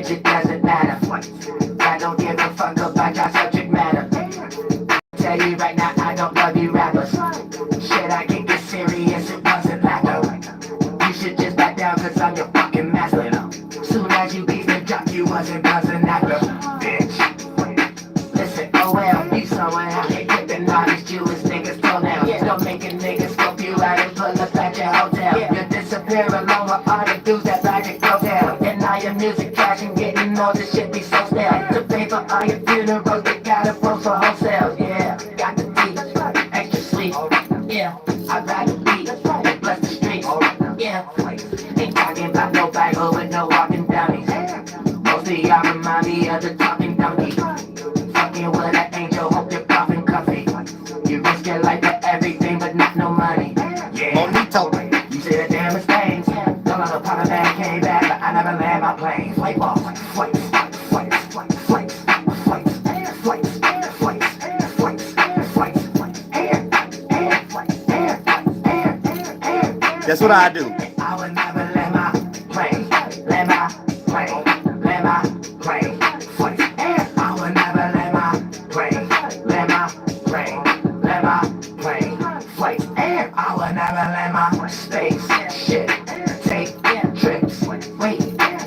bitch, it doesn't matter. I don't give a fuck about your subject matter. Tell you right now, I don't love you rappers. Shit, I can get serious, it wasn't lacquer. You should just back down, cause I'm your fucking master. Soon as you beat the drop, you wasn't buzzing actor. Bitch. Listen, oh well, you somewhere out here clipping all these Jewish niggas toenails. Don't make a nigga scope you out and pull up at your hotel. You disappear along with all the dudes that ride your coattail. And now your music trash and getting all this shit be so stale. To pay for all your funerals, they gotta post for wholesale. Yeah, got the teeth, extra sleep. Yeah, I'd rather be bless the streets. Yeah, ain't talking about no Bible with no walking dummies. Most of y'all remind me of the talking donkey. Fucking with an angel, hope you're coughing comfy. You risk your life for everything, but not no money. Yeah, Bonito, you see the damnest things. Don't know the part of that came back, but I never land my plane. Flight ball, flights, flights, flights, flights, flights, flights, flights, flights, flights. That's what I do. I would never let my plane, let my plane, let my plane, flights. I would never let my plane, let my plane, let my plane, flights. I would never let my space shit take trips. Wait,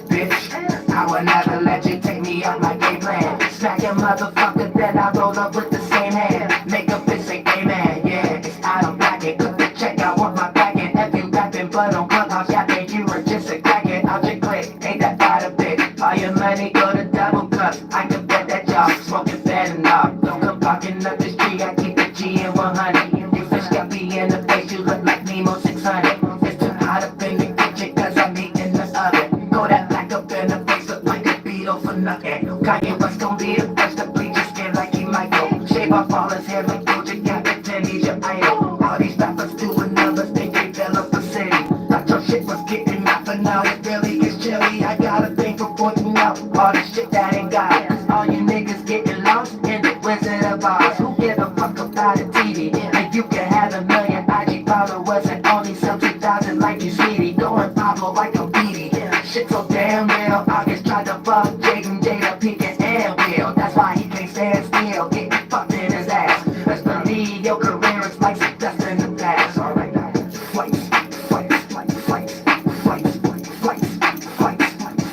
bitch, I would never let you take me on my game plan. Smack your motherfucker, then I roll up with the same hand. Make a bitch say amen, yeah, it's out of bracket. Cook the check, I want my packet. If you rapping, but on Clubhouse, yapping, you were just a crackhead. I'll just click, ain't that bad a bit? All your money go to double cups. I can bet that y'all smoking better enough. Don't come barking up the street, I keep the G in 100. You fish got me in the face, you look like Nemo 600. It's too hot up in the kitchen, cause I'm eating the oven. Go that black up in the face, look like a beetle for nothing. Kanye West gon' be the first to bleach his skin like he Michael. Shave off all his hair like Doja Cat, pretend he's your idol. All these rappers doing numbers, they develop a city. Thought your shit was getting out, but now it really gets chilly. I got a thing for pointing out all the shit that ain't got. All you niggas getting lost in the Wizard of Oz. Who give a fuck about a TV? And you can have a million IG followers and only sell 2,000 like you sweetie. Going Pablo like a beanie. Shit so damn real. August tried to fuck Jaden, Jada, Pink, and Will. That's why he can't stand still. Getting fucked in his ass. Let's believe your career is like some dust in the past. Alright, flights, flights, flights, flights, flights, flights, flights,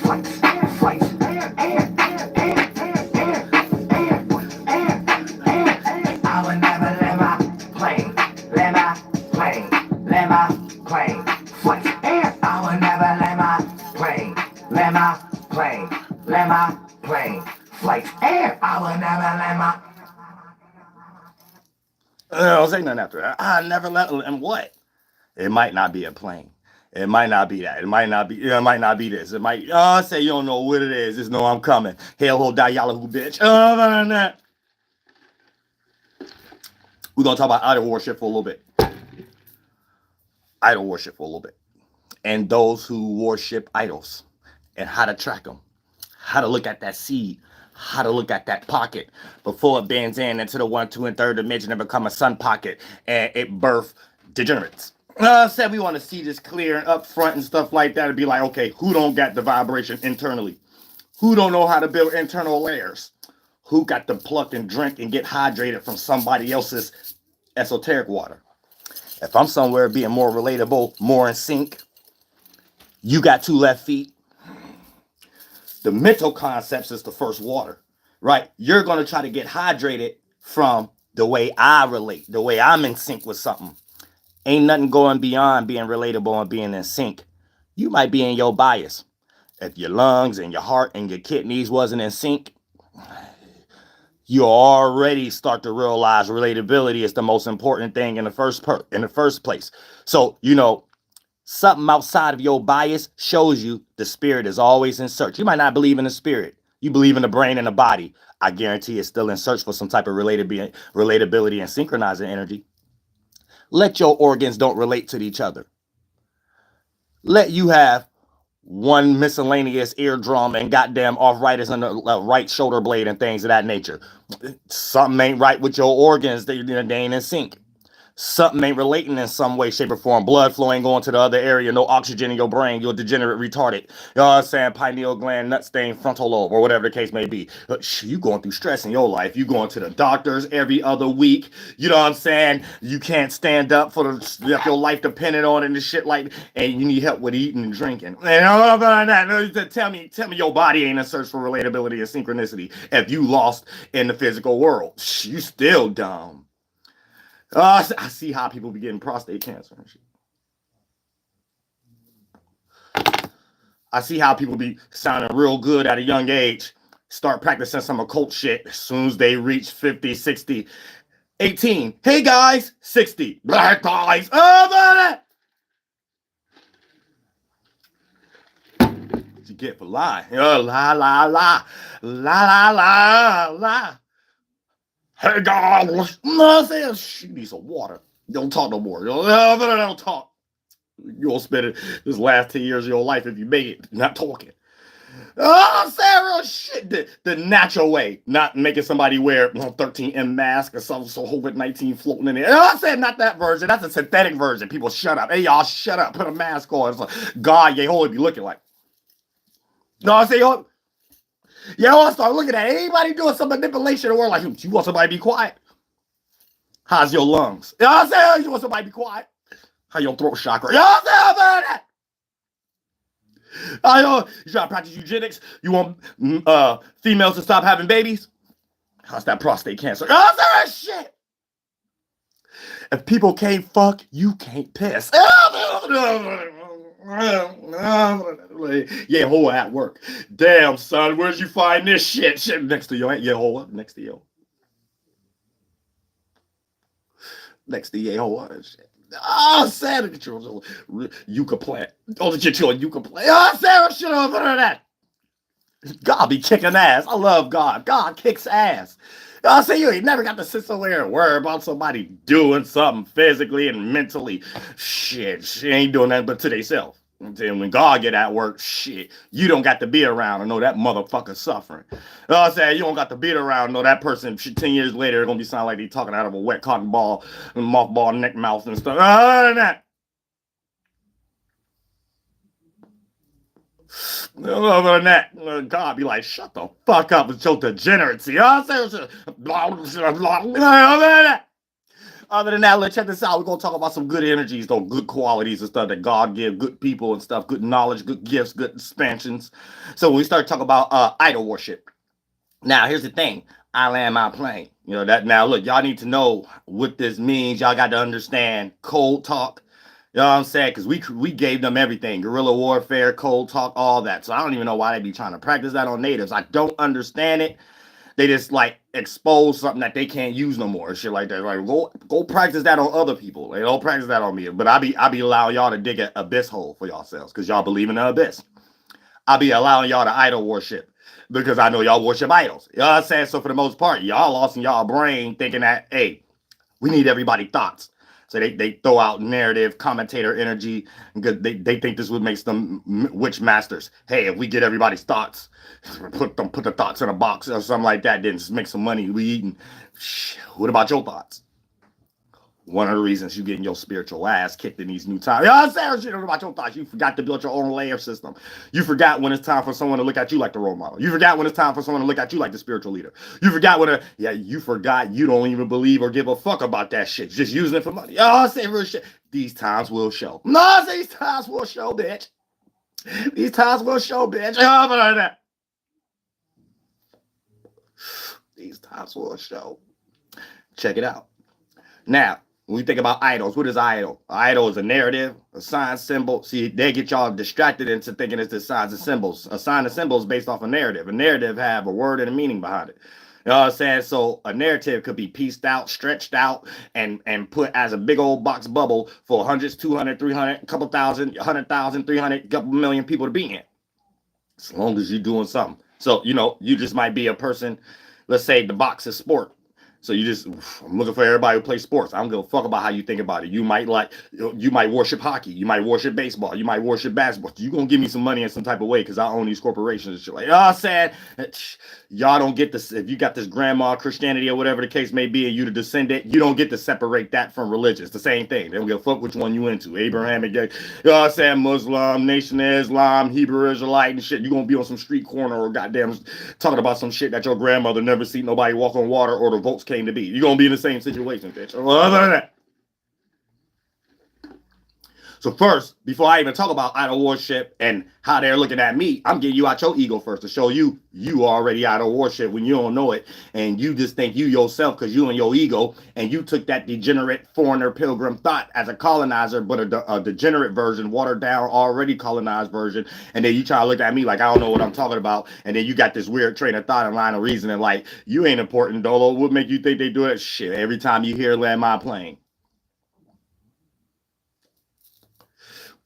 flights, flights. I would never let my plane, let my plane, let my plane, flights. I would never let my plane, let my plane, let my plane, flights. I would never let my. Don't say nothing after that. I never let. And what? It might not be a plane. It might not be that. It might not be. It might not be this. It might. Say you don't know what it is. Just know I'm coming. Haël'Ho, Yahlahuè, bitch. Other than that, we're gonna talk about idol worship for a little bit. Idol worship for a little bit, and those who worship idols, and how to track them, how to look at that seed, how to look at that pocket before it bends in into the 1, 2, and 3rd dimension and become a sun pocket, and it birth degenerates. Said we want to see this clear and up front and stuff like that, and be like, okay, who don't got the vibration internally? Who don't know how to build internal layers? Who got to pluck and drink and get hydrated from somebody else's esoteric water? If I'm somewhere being more relatable, more in sync, you got 2 left feet. The mental concepts is the first water, right? You're going to try to get hydrated from the way I relate, the way I'm in sync with something. Ain't nothing going beyond being relatable and being in sync. You might be in your bias. If your lungs and your heart and your kidneys wasn't in sync, you already start to realize relatability is the most important thing in the first place. So, something outside of your bias shows you the spirit is always in search. You might not believe in the spirit. You believe in the brain and the body. I guarantee it's still in search for some type of relatability and synchronizing energy. Let your organs don't relate to each other. Let you have one miscellaneous eardrum and goddamn arthritis on the right shoulder blade and things of that nature. Something ain't right with your organs. They ain't in sync. Something ain't relating in some way, shape, or form. Blood flow ain't going to the other area. No oxygen in your brain. You're degenerate, retarded. You know what I'm saying? Pineal gland, nut stain, frontal lobe, or whatever the case may be. But you going through stress in your life. You going to the doctors every other week. You know what I'm saying? You can't stand up for your life depending on it and shit like. And you need help with eating and drinking. And all of that. Tell me your body ain't in search for relatability and synchronicity. If you lost in the physical world, you still dumb. I see how people be getting prostate cancer and shit. I see how people be sounding real good at a young age, start practicing some occult shit as soon as they reach 50, 60, 18. Hey guys, 60. Black guys. Oh, what you get for lying? Oh, la, la, la. La, la, la, la. Hey guys. No, she needs some water. Don't talk no more. Don't talk. You'll spend it this last 10 years of your life if you make it not talking. Oh, I'm saying real shit. The natural way, not making somebody wear 13M mask or some COVID-19 floating in there. Oh, I said not that version. That's a synthetic version. People shut up. Hey, y'all, shut up. Put a mask on. It's like, God, Yahlahuè be looking like. No, I say, yo, I start looking at anybody doing some manipulation or like, you want somebody to be quiet? How's your lungs? You know what I'm saying? You want somebody to be quiet? How your throat chakra? You know what I'm saying? That? You try to practice eugenics? You want females to stop having babies? How's that prostate cancer? You know what I'm saying? Shit. If people can't fuck, you can't piss. Yahlahuè at work. Damn, son, where'd you find this shit? Shit next to your Yahlahuè. Next to you. Next to Yahlahuè. Shit. Oh, Santa controls yucca plant. Oh, get you a yucca plant. Oh, Sarah, shit over that. God be kicking ass. I love God. God kicks ass. I say you ain't never got to sit somewhere and worry about somebody doing something physically and mentally. Shit, she ain't doing that but to themselves. And when God get at work, shit, you don't got to be around and know that motherfucker suffering. You know what I'm saying? You don't got to be around and know that person 10 years later they're going to be sounding like they talking out of a wet cotton ball and mothball neck mouth and stuff. Other than that. Other than that, God be like, shut the fuck up with your degeneracy. You know what I'm saying? Other than that, let's check this out. We're going to talk about some good energies, though, good qualities and stuff that God gives, good people and stuff, good knowledge, good gifts, good expansions. So we start talking about idol worship. Now, here's the thing. I land my plane. You know, that now, look, y'all need to know what this means. Y'all got to understand cold talk. You know what I'm saying? Because we gave them everything. Guerrilla warfare, cold talk, all that. So I don't even know why they be trying to practice that on natives. I don't understand it. They just like expose something that they can't use no more, shit like that. Like go practice that on other people. Like, don't practice that on me. But I be allowing y'all to dig an abyss hole for yourselves because y'all believe in the abyss. I be allowing y'all to idol worship because I know y'all worship idols. You know what I'm saying? So for the most part, y'all lost in y'all brain thinking that, hey, we need everybody thoughts. So they throw out narrative, commentator energy, because they think this would make them witch masters. Hey, if we get everybody's thoughts, put the thoughts in a box or something like that, then just make some money. We eating. What about your thoughts? One of the reasons you getting your spiritual ass kicked in these new times. You know what I'm saying? Shit about your thoughts. You forgot to build your own layer system. You forgot when it's time for someone to look at you like the role model. You forgot when it's time for someone to look at you like the spiritual leader. You forgot you forgot you don't even believe or give a fuck about that shit. Just using it for money. Oh, I say real shit. These times will show. No, I say these times will show, bitch. These times will show, bitch. These times will show. Check it out. Now, when we think about idols, what is idol? Idol is a narrative, a sign, symbol. See, they get y'all distracted into thinking it's the signs and symbols. A sign and symbol is based off a narrative. A narrative have a word and a meaning behind it. You know what I'm saying? So a narrative could be pieced out, stretched out, and put as a big old box bubble for hundreds, 200, 300, a couple thousand, 100,000, 300, couple million people to be in. As long as you're doing something. So, you know, you just might be a person, let's say the box is sport. So I'm looking for everybody who plays sports. I don't give a fuck about how you think about it. You might worship hockey. You might worship baseball. You might worship basketball. You gonna give me some money in some type of way because I own these corporations and shit. Like, I'm saying, y'all don't get this. If you got this grandma Christianity or whatever the case may be, and you the descendant, you don't get to separate that from religion. It's the same thing. They don't give a fuck which one you into. Abrahamic, you know what I'm saying, Muslim, Nation of Islam, Hebrew Israelite and shit. You gonna be on some street corner or goddamn talking about some shit that your grandmother never seen nobody walk on water or the votes came to be. You're going to be in the same situation, bitch. Well, other than that. So first, before I even talk about idol worship and how they're looking at me, I'm getting you out your ego first to show you already idol worship when you don't know it. And you just think you yourself because you and your ego. And you took that degenerate foreigner pilgrim thought as a colonizer, but a degenerate version, watered down, already colonized version. And then you try to look at me like I don't know what I'm talking about. And then you got this weird train of thought and line of reasoning like, you ain't important, Dolo. What make you think they do it? Shit, every time you hear land my plane.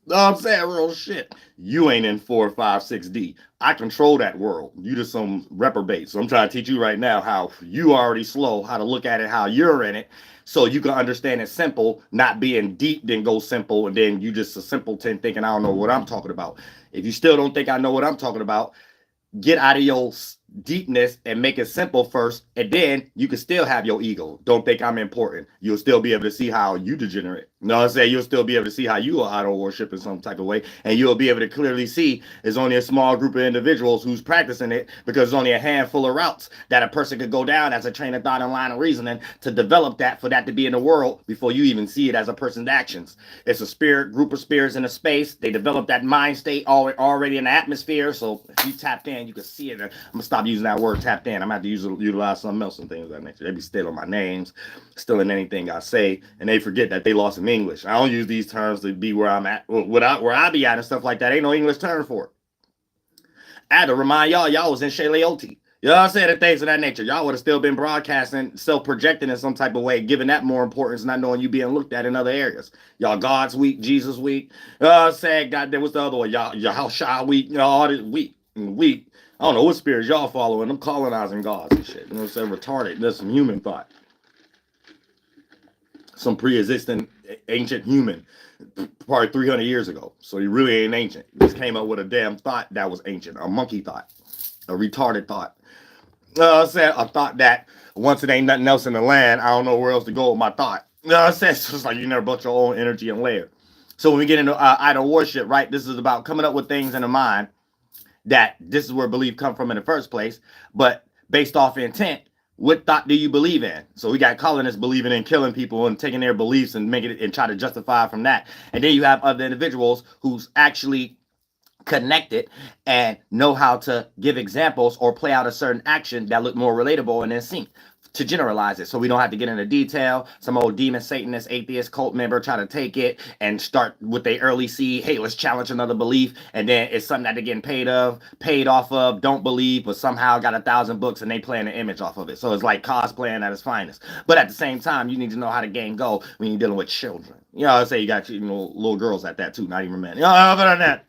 No, I'm saying real shit. You ain't in 4, 5, 6D. I control that world. You just some reprobate. So I'm trying to teach you right now how you already slow, how to look at it, how you're in it, so you can understand it simple, not being deep, then go simple, and then you just a simpleton thinking I don't know what I'm talking about. If you still don't think I know what I'm talking about, get out of your deepness and make it simple first, and then you can still have your ego. Don't think I'm important. You'll still be able to see how you degenerate. You know what I'm saying? You'll still be able to see how you are idol worship in some type of way, and you'll be able to clearly see there's only a small group of individuals who's practicing it because there's only a handful of routes that a person could go down as a train of thought and line of reasoning to develop that for that to be in the world before you even see it as a person's actions. It's a group of spirits in a space. They develop that mind state already in the atmosphere. So if you tapped in, you can see it. I'm gonna stop using that word tapped in. I'm gonna have to utilize something else and things of that nature. They be stealing my names, stealing anything I say, and they forget that they lost in English. I don't use these terms to be where I'm at, where I be at and stuff like that. Ain't no English term for it. I had to remind y'all was in Shaleoti. You know what I'm saying? And things of that nature. Y'all would have still been broadcasting, self-projecting in some type of way, giving that more importance, not knowing you being looked at in other areas. Y'all God's week, Jesus week. You know what I'm saying? God, there was the other one. Y'all Yahlahuè week, you know, all this week. I don't know what spirits y'all following. I'm colonizing gods and shit. You know what I'm saying? Retarded. There's some human thought. Some pre-existing ancient human, probably 300 years ago. So he really ain't ancient. He just came up with a damn thought that was ancient. A monkey thought. A retarded thought. I'm saying? A thought that once it ain't nothing else in the land, I don't know where else to go with my thought. You know what I'm saying? It's just like you never built your own energy and layer. So when we get into idol worship, right, this is about coming up with things in the mind that this is where belief come from in the first place, but based off intent, what thought do you believe in? So we got colonists believing in killing people and taking their beliefs and making it and try to justify from that. And then you have other individuals who's actually connected and know how to give examples or play out a certain action that look more relatable and in sync, to generalize it so we don't have to get into detail. Some old demon Satanist atheist cult member try to take it and start with their early seed. Hey, let's challenge another belief, and then it's something that they're getting paid off of, don't believe, but somehow got 1,000 books and they playing an image off of it. So it's like cosplaying at its finest. But at the same time, you need to know how the game go when you're dealing with children. You know, I say you got little girls at that too, not even men. You know, other than that.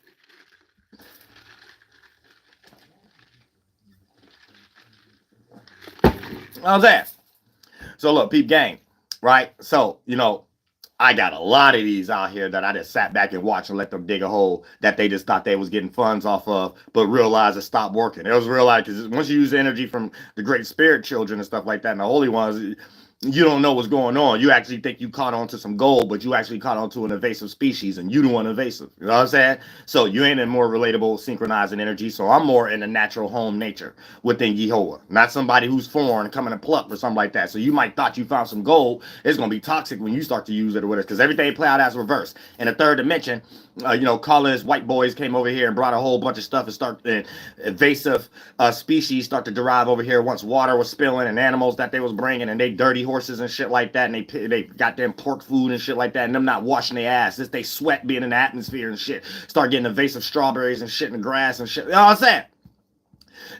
How's that? So look, peep gang, right? So, I got a lot of these out here that I just sat back and watched and let them dig a hole that they just thought they was getting funds off of, but realized it stopped working. It was realized because once you use energy from the great spirit children and stuff like that and the holy ones, you don't know what's going on. You actually think you caught on to some gold, but you actually caught on to an invasive species, and you the one invasive. You know what I'm saying? So you ain't in more relatable, synchronizing energy. So I'm more in the natural home nature within Yehovah, not somebody who's foreign coming to pluck or something like that. So you might thought you found some gold. It's gonna be toxic when you start to use it or whatever, because everything play out as reverse. In the third dimension, colonists, white boys came over here and brought a whole bunch of stuff and start invasive species start to derive over here once water was spilling and animals that they was bringing and they dirty horses and shit like that, and they got them pork food and shit like that, and them not washing their ass. They sweat being in the atmosphere and shit. Start getting invasive strawberries and shit in the grass and shit. You know what I'm saying?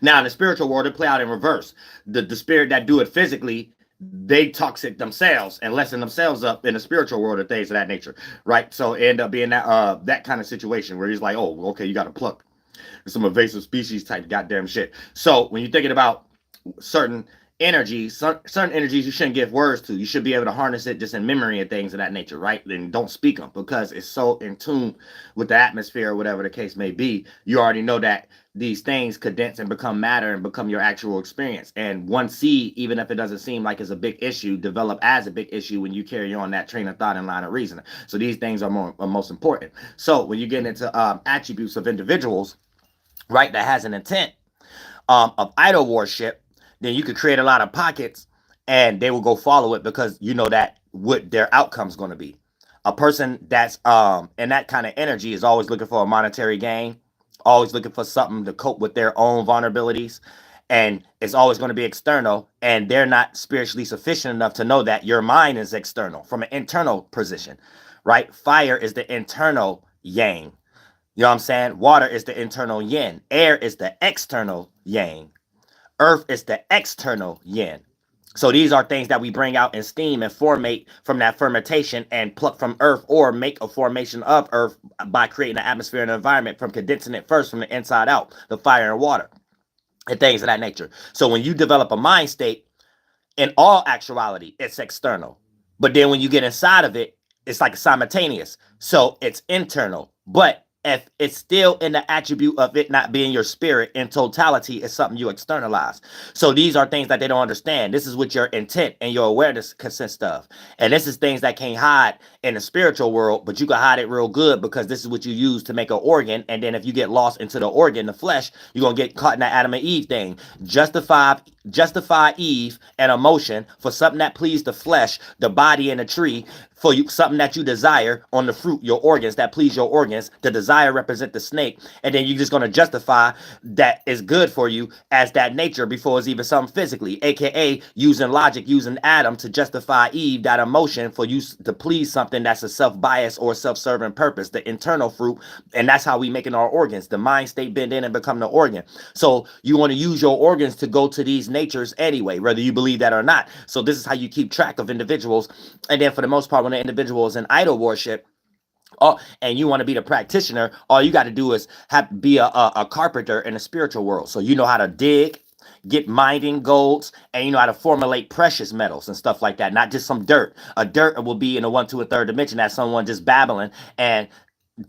Now in the spiritual world, it play out in reverse. The spirit that do it physically, they toxic themselves and lessen themselves up in the spiritual world and things of that nature, right? So it end up being that kind of situation where he's like, oh, okay, you got to pluck some invasive species type goddamn shit. So when you're thinking about certain energy, certain energies you shouldn't give words to. You should be able to harness it just in memory and things of that nature, right? Then don't speak them because it's so in tune with the atmosphere or whatever the case may be. You already know that these things condense and become matter and become your actual experience. And one seed, even if it doesn't seem like it's a big issue, develop as a big issue when you carry on that train of thought and line of reasoning. So these things are most important. So when you get into attributes of individuals, right, that has an intent of idol worship, then you could create a lot of pockets and they will go follow it because you know that what their outcome's going to be. A person that's in that kind of energy is always looking for a monetary gain, always looking for something to cope with their own vulnerabilities, and it's always going to be external, and they're not spiritually sufficient enough to know that your mind is external from an internal position, right? Fire is the internal yang. You know what I'm saying? Water is the internal yin. Air is the external yang. Earth is the external yin. So these are things that we bring out in steam and formate from that fermentation and pluck from earth or make a formation of earth by creating an atmosphere and an environment from condensing it first from the inside out, the fire and water and things of that nature. So when you develop a mind state, in all actuality, it's external. But then when you get inside of it, it's like simultaneous. So it's internal. But if it's still in the attribute of it not being your spirit in totality, it's something you externalize. So these are things that they don't understand. This is what your intent and your awareness consists of. And this is things that can't hide in the spiritual world, but you can hide it real good because this is what you use to make an organ. And then if you get lost into the organ, the flesh, you're going to get caught in that Adam and Eve thing. Justify Eve and emotion for something that pleased the flesh, the body, and the tree, for you, something that you desire on the fruit, your organs that please your organs. The desire represent the snake, and then you're just going to justify that is good for you as that nature before it's even something physically, aka using logic, using Adam to justify Eve, that emotion for you to please something that's a self-bias or self-serving purpose, the internal fruit. And that's how we making our organs. The mind state bend in and become the organ. So you want to use your organs to go to these natures anyway, whether you believe that or not. So this is how you keep track of individuals. And then for the most part, when the individual is in idol worship, and you want to be the practitioner, all you got to do is be a carpenter in the spiritual world. So you know how to dig, get mining golds, and you know how to formulate precious metals and stuff like that. Not just some dirt. A dirt will be in a 1, 2, and 3rd dimension. That's someone just babbling, and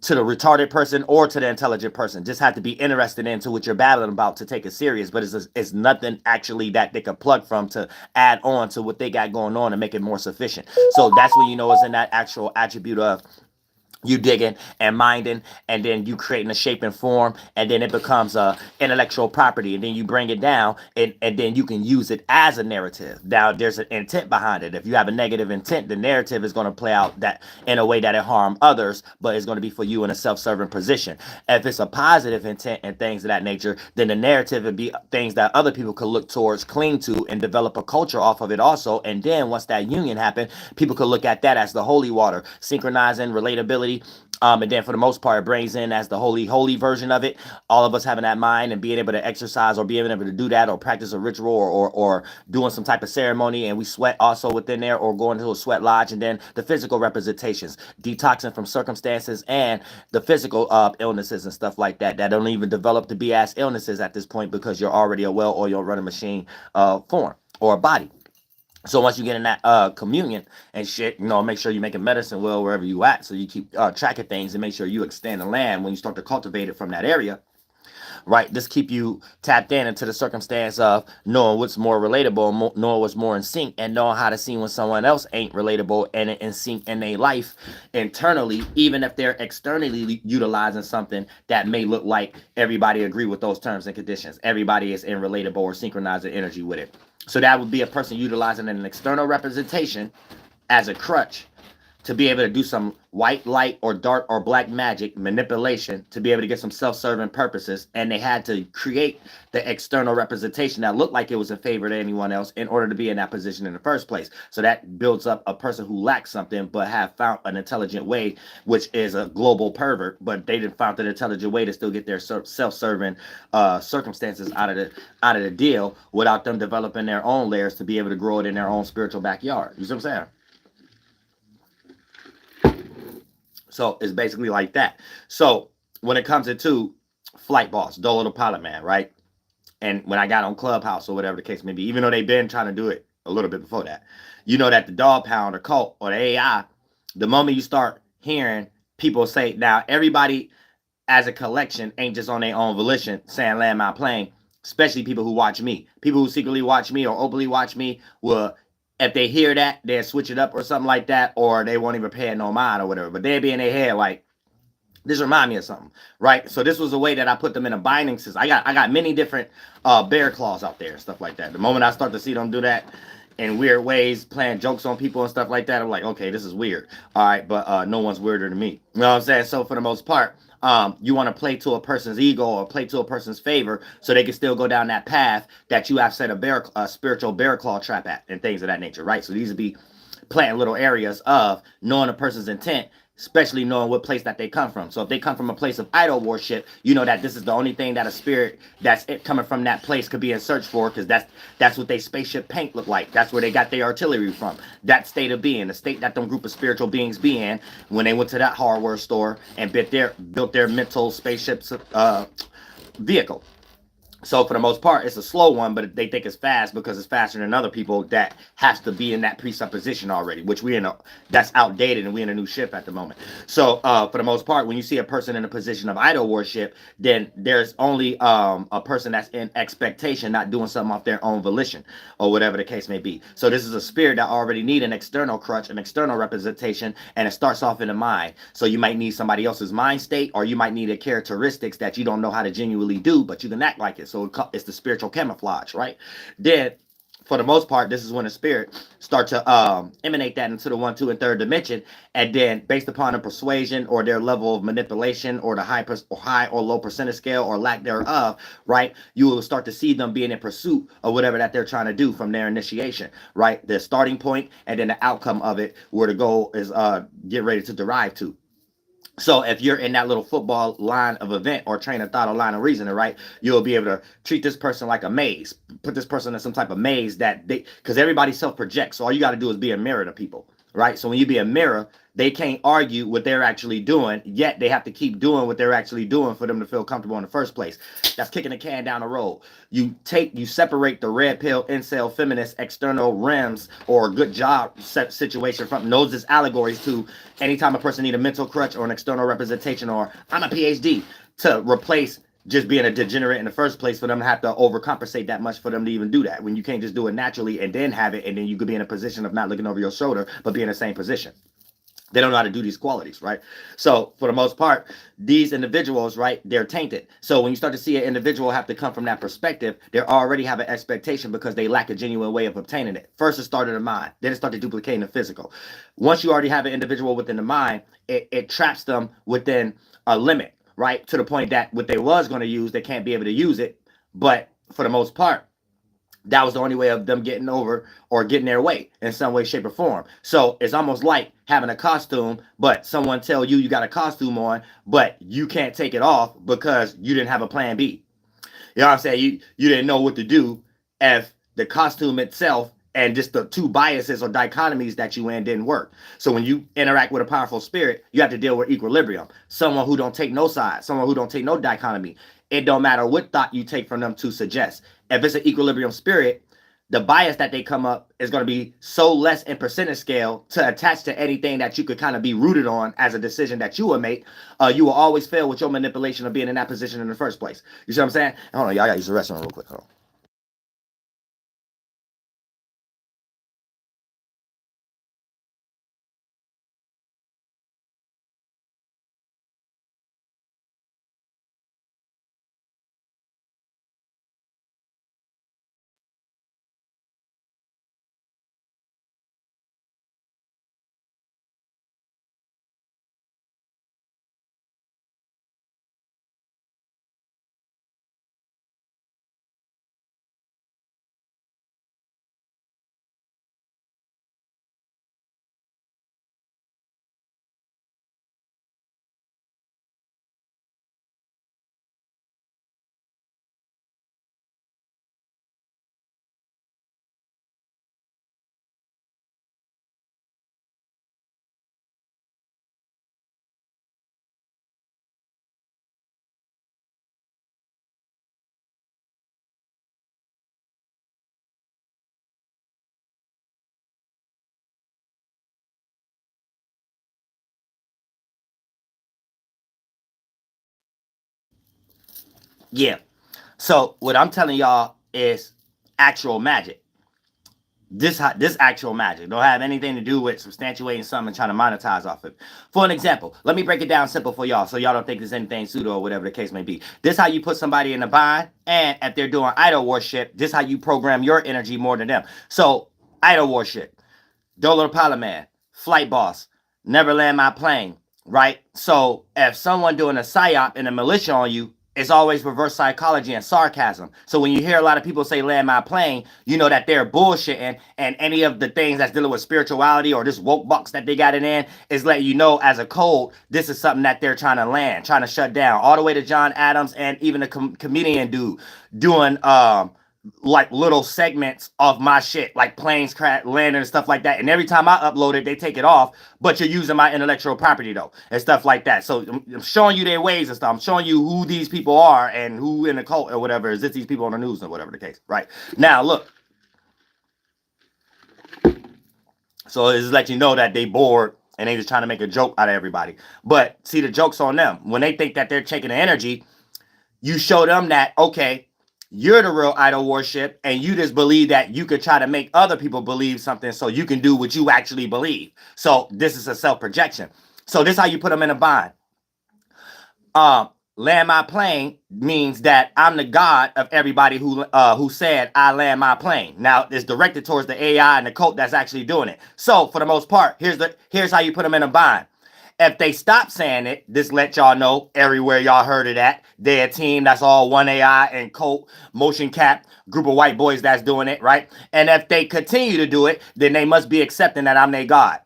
to the retarded person or to the intelligent person, just have to be interested into what you're battling about to take it serious. But it's nothing actually that they could plug from to add on to what they got going on and make it more sufficient. So that's when you know it's in that actual attribute of you digging and minding, and then you creating a shape and form, and then it becomes a intellectual property, and then you bring it down, and then you can use it as a narrative. Now there's an intent behind it. If you have a negative intent, the narrative is going to play out that in a way that it harm others, but it's going to be for you in a self-serving position. If it's a positive intent and things of that nature, then the narrative would be things that other people could look towards, cling to, and develop a culture off of it also. And then once that union happened, people could look at that as the holy water, synchronizing relatability. And then for the most part, it brings in as the holy version of it. All of us having that mind and being able to exercise or being able to do that or practice a ritual or doing some type of ceremony, and we sweat also within there or going to a sweat lodge. And then the physical representations, detoxing from circumstances and the physical illnesses and stuff like that that don't even develop to be as illnesses at this point because you're already a well-oiled running machine form or body. So once you get in that communion and shit, make sure you're making medicine well wherever you at. So you keep track of things and make sure you extend the land when you start to cultivate it from that area. Right, this keep you tapped into the circumstance of knowing what's more relatable, knowing what's more in sync, and knowing how to see when someone else ain't relatable and in sync in their life internally, even if they're externally utilizing something that may look like everybody agree with those terms and conditions. Everybody is in relatable or synchronizing energy with it. So that would be a person utilizing an external representation as a crutch to be able to do some white light or dark or black magic manipulation to be able to get some self-serving purposes. And they had to create the external representation that looked like it was in favor to anyone else in order to be in that position in the first place. So that builds up a person who lacks something but have found an intelligent way, which is a global pervert, but they didn't found an intelligent way to still get their self-serving circumstances out of the deal without them developing their own layers to be able to grow it in their own spiritual backyard. You see what I'm saying? So it's basically like that. So when it comes into Flight Boss, DoelowDaPilotman, right? And when I got on Clubhouse or whatever the case may be, even though they've been trying to do it a little bit before that, you know that the dog pound or cult or the AI, the moment you start hearing people say, now everybody as a collection ain't just on their own volition saying land my plane, especially people who watch me. People who secretly watch me or openly watch me will, if they hear that, they'll switch it up or something like that, or they won't even pay it no mind or whatever. But they'll be in their head like, this remind me of something, right? So this was a way that I put them in a binding system. I got many different bear claws out there and stuff like that. The moment I start to see them do that in weird ways, playing jokes on people and stuff like that, I'm like, okay, this is weird. All right, but no one's weirder than me. You know what I'm saying? So for the most part, you want to play to a person's ego or play to a person's favor so they can still go down that path that you have set a spiritual bear claw trap at and things of that nature, right? So these would be planting little areas of knowing a person's intent, especially knowing what place that they come from. So if they come from a place of idol worship, you know that this is the only thing that a spirit that's it coming from that place could be in search for, because that's what they spaceship paint look like. That's where they got their artillery from. That state of being, the state that them group of spiritual beings be in when they went to that hardware store and built their mental spaceship's vehicle. So for the most part, it's a slow one, but they think it's fast because it's faster than other people that has to be in that presupposition already, which that's outdated and we in a new ship at the moment. So for the most part, when you see a person in a position of idol worship, then there's only a person that's in expectation, not doing something off their own volition or whatever the case may be. So this is a spirit that already need an external crutch, an external representation, and it starts off in the mind. So you might need somebody else's mind state, or you might need a characteristics that you don't know how to genuinely do, but you can act like it. So it's the spiritual camouflage, right? Then for the most part, this is when the spirit start to emanate that into the 1, 2, and 3rd dimension, and then based upon the persuasion or their level of manipulation or the high or low percentage scale or lack thereof, right? You will start to see them being in pursuit of whatever that they're trying to do from their initiation, right? The starting point and then the outcome of it, where the goal is get ready to derive to. So if you're in that little football line of event or train of thought or line of reasoning, right, you'll be able to treat this person like a maze, put this person in some type of maze that because everybody self-projects. So all you got to do is be a mirror to people, right? So when you be a mirror, they can't argue what they're actually doing, yet they have to keep doing what they're actually doing for them to feel comfortable in the first place. That's kicking the can down the road. You separate the red pill, incel, feminist, external rims, or good job situation from those as allegories to anytime a person need a mental crutch or an external representation, or I'm a PhD, to replace just being a degenerate in the first place, for them to have to overcompensate that much for them to even do that, when you can't just do it naturally and then have it, and then you could be in a position of not looking over your shoulder but be in the same position. They don't know how to do these qualities, right? So for the most part, these individuals, right, they're tainted. So when you start to see an individual have to come from that perspective, they already have an expectation because they lack a genuine way of obtaining it. First, it started in the mind, then it started duplicating the physical. Once you already have an individual within the mind, it traps them within a limit, right? To the point that what they was going to use, they can't be able to use it. But for the most part, that was the only way of them getting over or getting their way in some way, shape, or form. So it's almost like having a costume, but someone tell you you got a costume on, but you can't take it off because you didn't have a plan B. You know what I'm saying? You didn't know what to do if the costume itself and just the two biases or dichotomies that you in didn't work. So when you interact with a powerful spirit, you have to deal with equilibrium. Someone who don't take no side, someone who don't take no dichotomy. It don't matter what thought you take from them to suggest. If it's an equilibrium spirit, the bias that they come up is going to be so less in percentage scale to attach to anything that you could kind of be rooted on as a decision that you will make. You will always fail with your manipulation of being in that position in the first place. You see what I'm saying? Hold on, y'all got to use the restroom real quick. Hold on. Yeah. So what I'm telling y'all is actual magic. This actual magic don't have anything to do with substantiating something and trying to monetize off it. For an example, let me break it down simple for y'all, so y'all don't think there's anything pseudo or whatever the case may be. This how you put somebody in a bind, and if they're doing idol worship, this how you program your energy more than them. So idol worship, DoelowDaPilotman, flight boss, never land my plane, right? So if someone doing a psyop and a militia on you, it's always reverse psychology and sarcasm. So when you hear a lot of people say land my plane, you know that they're bullshitting, and any of the things that's dealing with spirituality or this woke box that they got it in is letting you know as a code, this is something that they're trying to land, trying to shut down. All the way to John Adams and even the comedian dude doing like little segments of my shit, like planes crash landing and stuff like that. And every time I upload it, they take it off, but you're using my intellectual property though, and stuff like that. So I'm showing you their ways and stuff. I'm showing you who these people are and who in the cult or whatever. Is it these people on the news or whatever the case, right? Now look. So it's let you know that they bored and they just trying to make a joke out of everybody. But see, the joke's on them. When they think that they're taking the energy, you show them that, okay, you're the real idol worship, and you just believe that you could try to make other people believe something so you can do what you actually believe. So this is a self-projection. So this is how you put them in a bind. Land my plane means that I'm the god of everybody who said I land my plane. Now it's directed towards the AI and the cult that's actually doing it. So for the most part, here's how you put them in a bind. If they stop saying it, this let y'all know everywhere y'all heard of that. They're a team that's all one AI and cult, motion cap, group of white boys that's doing it, right? And if they continue to do it, then they must be accepting that I'm their God,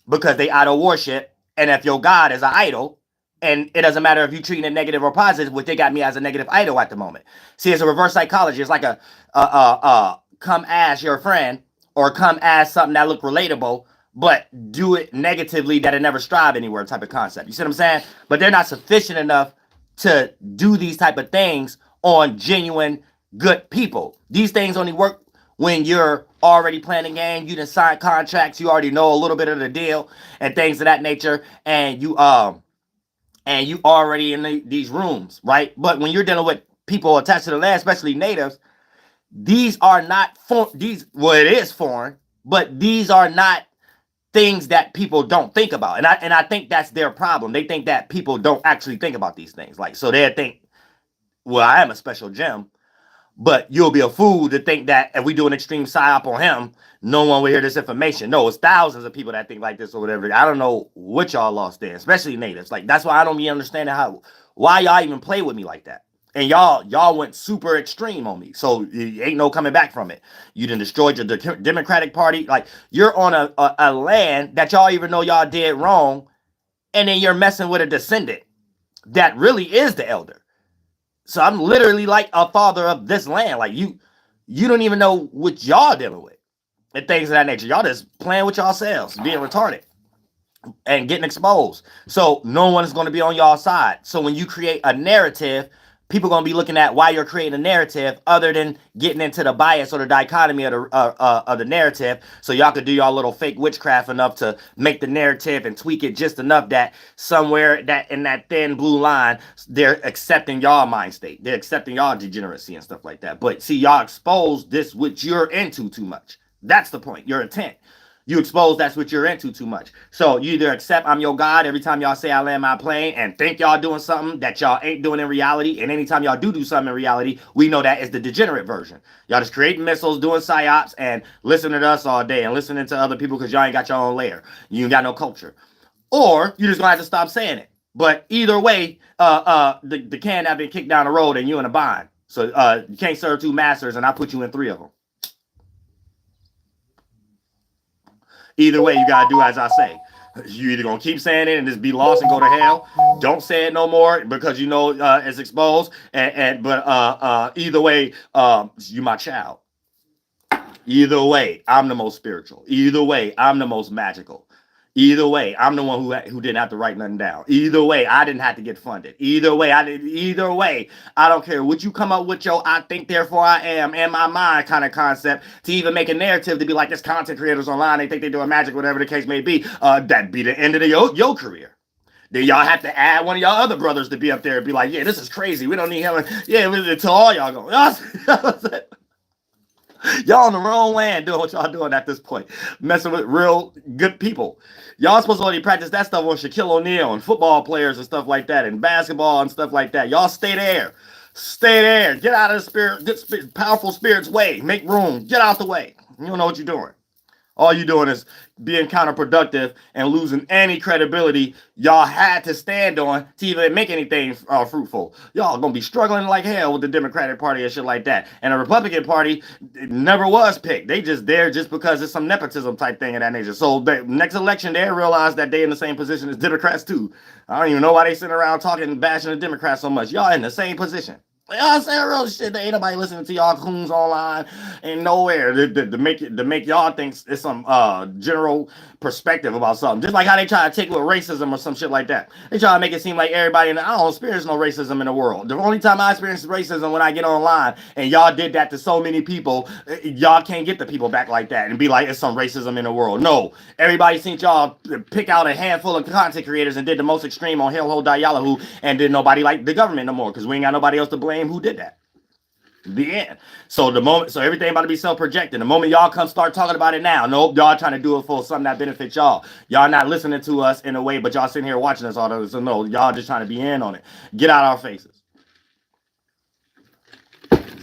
because they idol worship. And if your God is an idol, and it doesn't matter if you're treating it negative or positive, which they got me as a negative idol at the moment. See, it's a reverse psychology. It's like come ask your friend or come ask something that look relatable, but do it negatively that it never strive anywhere type of concept. You see what I'm saying? But they're not sufficient enough to do these type of things on genuine good people. These things only work when you're already playing the game, you done signed contracts, you already know a little bit of the deal and things of that nature, and you already in these rooms, right? But when you're dealing with people attached to the land, especially natives, these are not well, it is foreign, but these are not things that people don't think about. And I think that's their problem. They think that people don't actually think about these things. Like, so they think, well, I am a special gem, but you'll be a fool to think that if we do an extreme psyop on him, no one will hear this information. No, it's thousands of people that think like this or whatever. I don't know what y'all lost there, especially natives. Like, that's why I don't be understanding why y'all even play with me like that. And y'all went super extreme on me. So ain't no coming back from it. You done destroyed your Democratic Party. Like, you're on a land that y'all even know y'all did wrong. And then you're messing with a descendant that really is the elder. So I'm literally like a father of this land. Like, you don't even know what y'all dealing with and things of that nature. Y'all just playing with yourselves, being retarded and getting exposed. So no one is going to be on y'all side. So when you create a narrative, people are going to be looking at why you're creating a narrative other than getting into the bias or the dichotomy of the narrative. So y'all could do y'all little fake witchcraft enough to make the narrative and tweak it just enough that somewhere that in that thin blue line, they're accepting y'all mind state. They're accepting y'all degeneracy and stuff like that. But see, y'all expose this, which you're into too much. That's the point. Your intent. You expose that's what you're into too much. So you either accept I'm your God every time y'all say I land my plane and think y'all doing something that y'all ain't doing in reality. And anytime y'all do something in reality, we know that is the degenerate version. Y'all just creating missiles, doing psyops, and listening to us all day and listening to other people because y'all ain't got your own layer. You ain't got no culture. Or you just gonna have to stop saying it. But either way, the can have been kicked down the road and you in a bind. So you can't serve two masters, and I put you in three of them. Either way, you gotta do as I say. You either gonna keep saying it and just be lost and go to hell. Don't say it no more because you know it's exposed. But either way, you my child. Either way, I'm the most spiritual. Either way, I'm the most magical. Either way, I'm the one who didn't have to write nothing down. Either way, I didn't have to get funded. Either way, I don't care what you come up with your I think therefore I am in my mind kind of concept to even make a narrative to be like this content creators online, they think they're doing magic, whatever the case may be. That'd be the end of your career. Then y'all have to add one of y'all other brothers to be up there and be like, yeah, this is crazy. We don't need him. Yeah, until all y'all go. Y'all on the wrong land doing what y'all doing at this point. Messing with real good people. Y'all supposed to only practice that stuff on Shaquille O'Neal and football players and stuff like that and basketball and stuff like that. Y'all stay there. Stay there. Get out of the spirit, powerful spirit's way. Make room. Get out the way. You don't know what you're doing. All you doing is being counterproductive and losing any credibility y'all had to stand on to even make anything fruitful. Y'all gonna be struggling like hell with the Democratic Party and shit like that. And the Republican Party never was picked. They just there just because it's some nepotism type thing of that nature. So the next election, they realize that they in the same position as Democrats too. I don't even know why they sitting around talking and bashing the Democrats so much. Y'all in the same position. Y'all saying real shit. There ain't nobody listening to y'all coons online and nowhere to make y'all think it's some general perspective about something. Just like how they try to take with racism or some shit like that. They try to make it seem like everybody I don't experience no racism in the world. The only time I experience racism when I get online, and y'all did that to so many people, y'all can't get the people back like that and be like it's some racism in the world. No, everybody seen y'all pick out a handful of content creators and did the most extreme on Haël'Ho, Yahlahuè, and did nobody like the government no more because we ain't got nobody else to blame who did that. The end. So everything about to be self-projecting. The moment y'all come start talking about it now, nope, y'all trying to do it for something that benefits y'all. Y'all not listening to us in a way, but y'all sitting here watching us all those. So no, y'all just trying to be in on it. Get out our faces.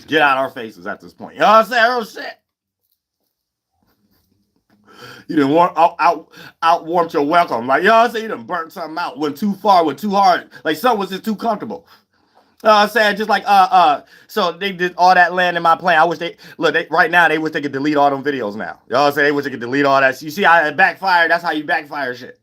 Get out our faces at this point. You know what I'm saying? Real shit. You done outwarmed your welcome. Like, you know what I'm saying? You done burnt something out. Went too far, went too hard. Like, something was just too comfortable. I'm saying just like so they did all that land in my plan. I wish right now they wish they could delete all them videos now. You know what I'm saying? They wish they could delete all that. You see how it backfired? That's how you backfire shit.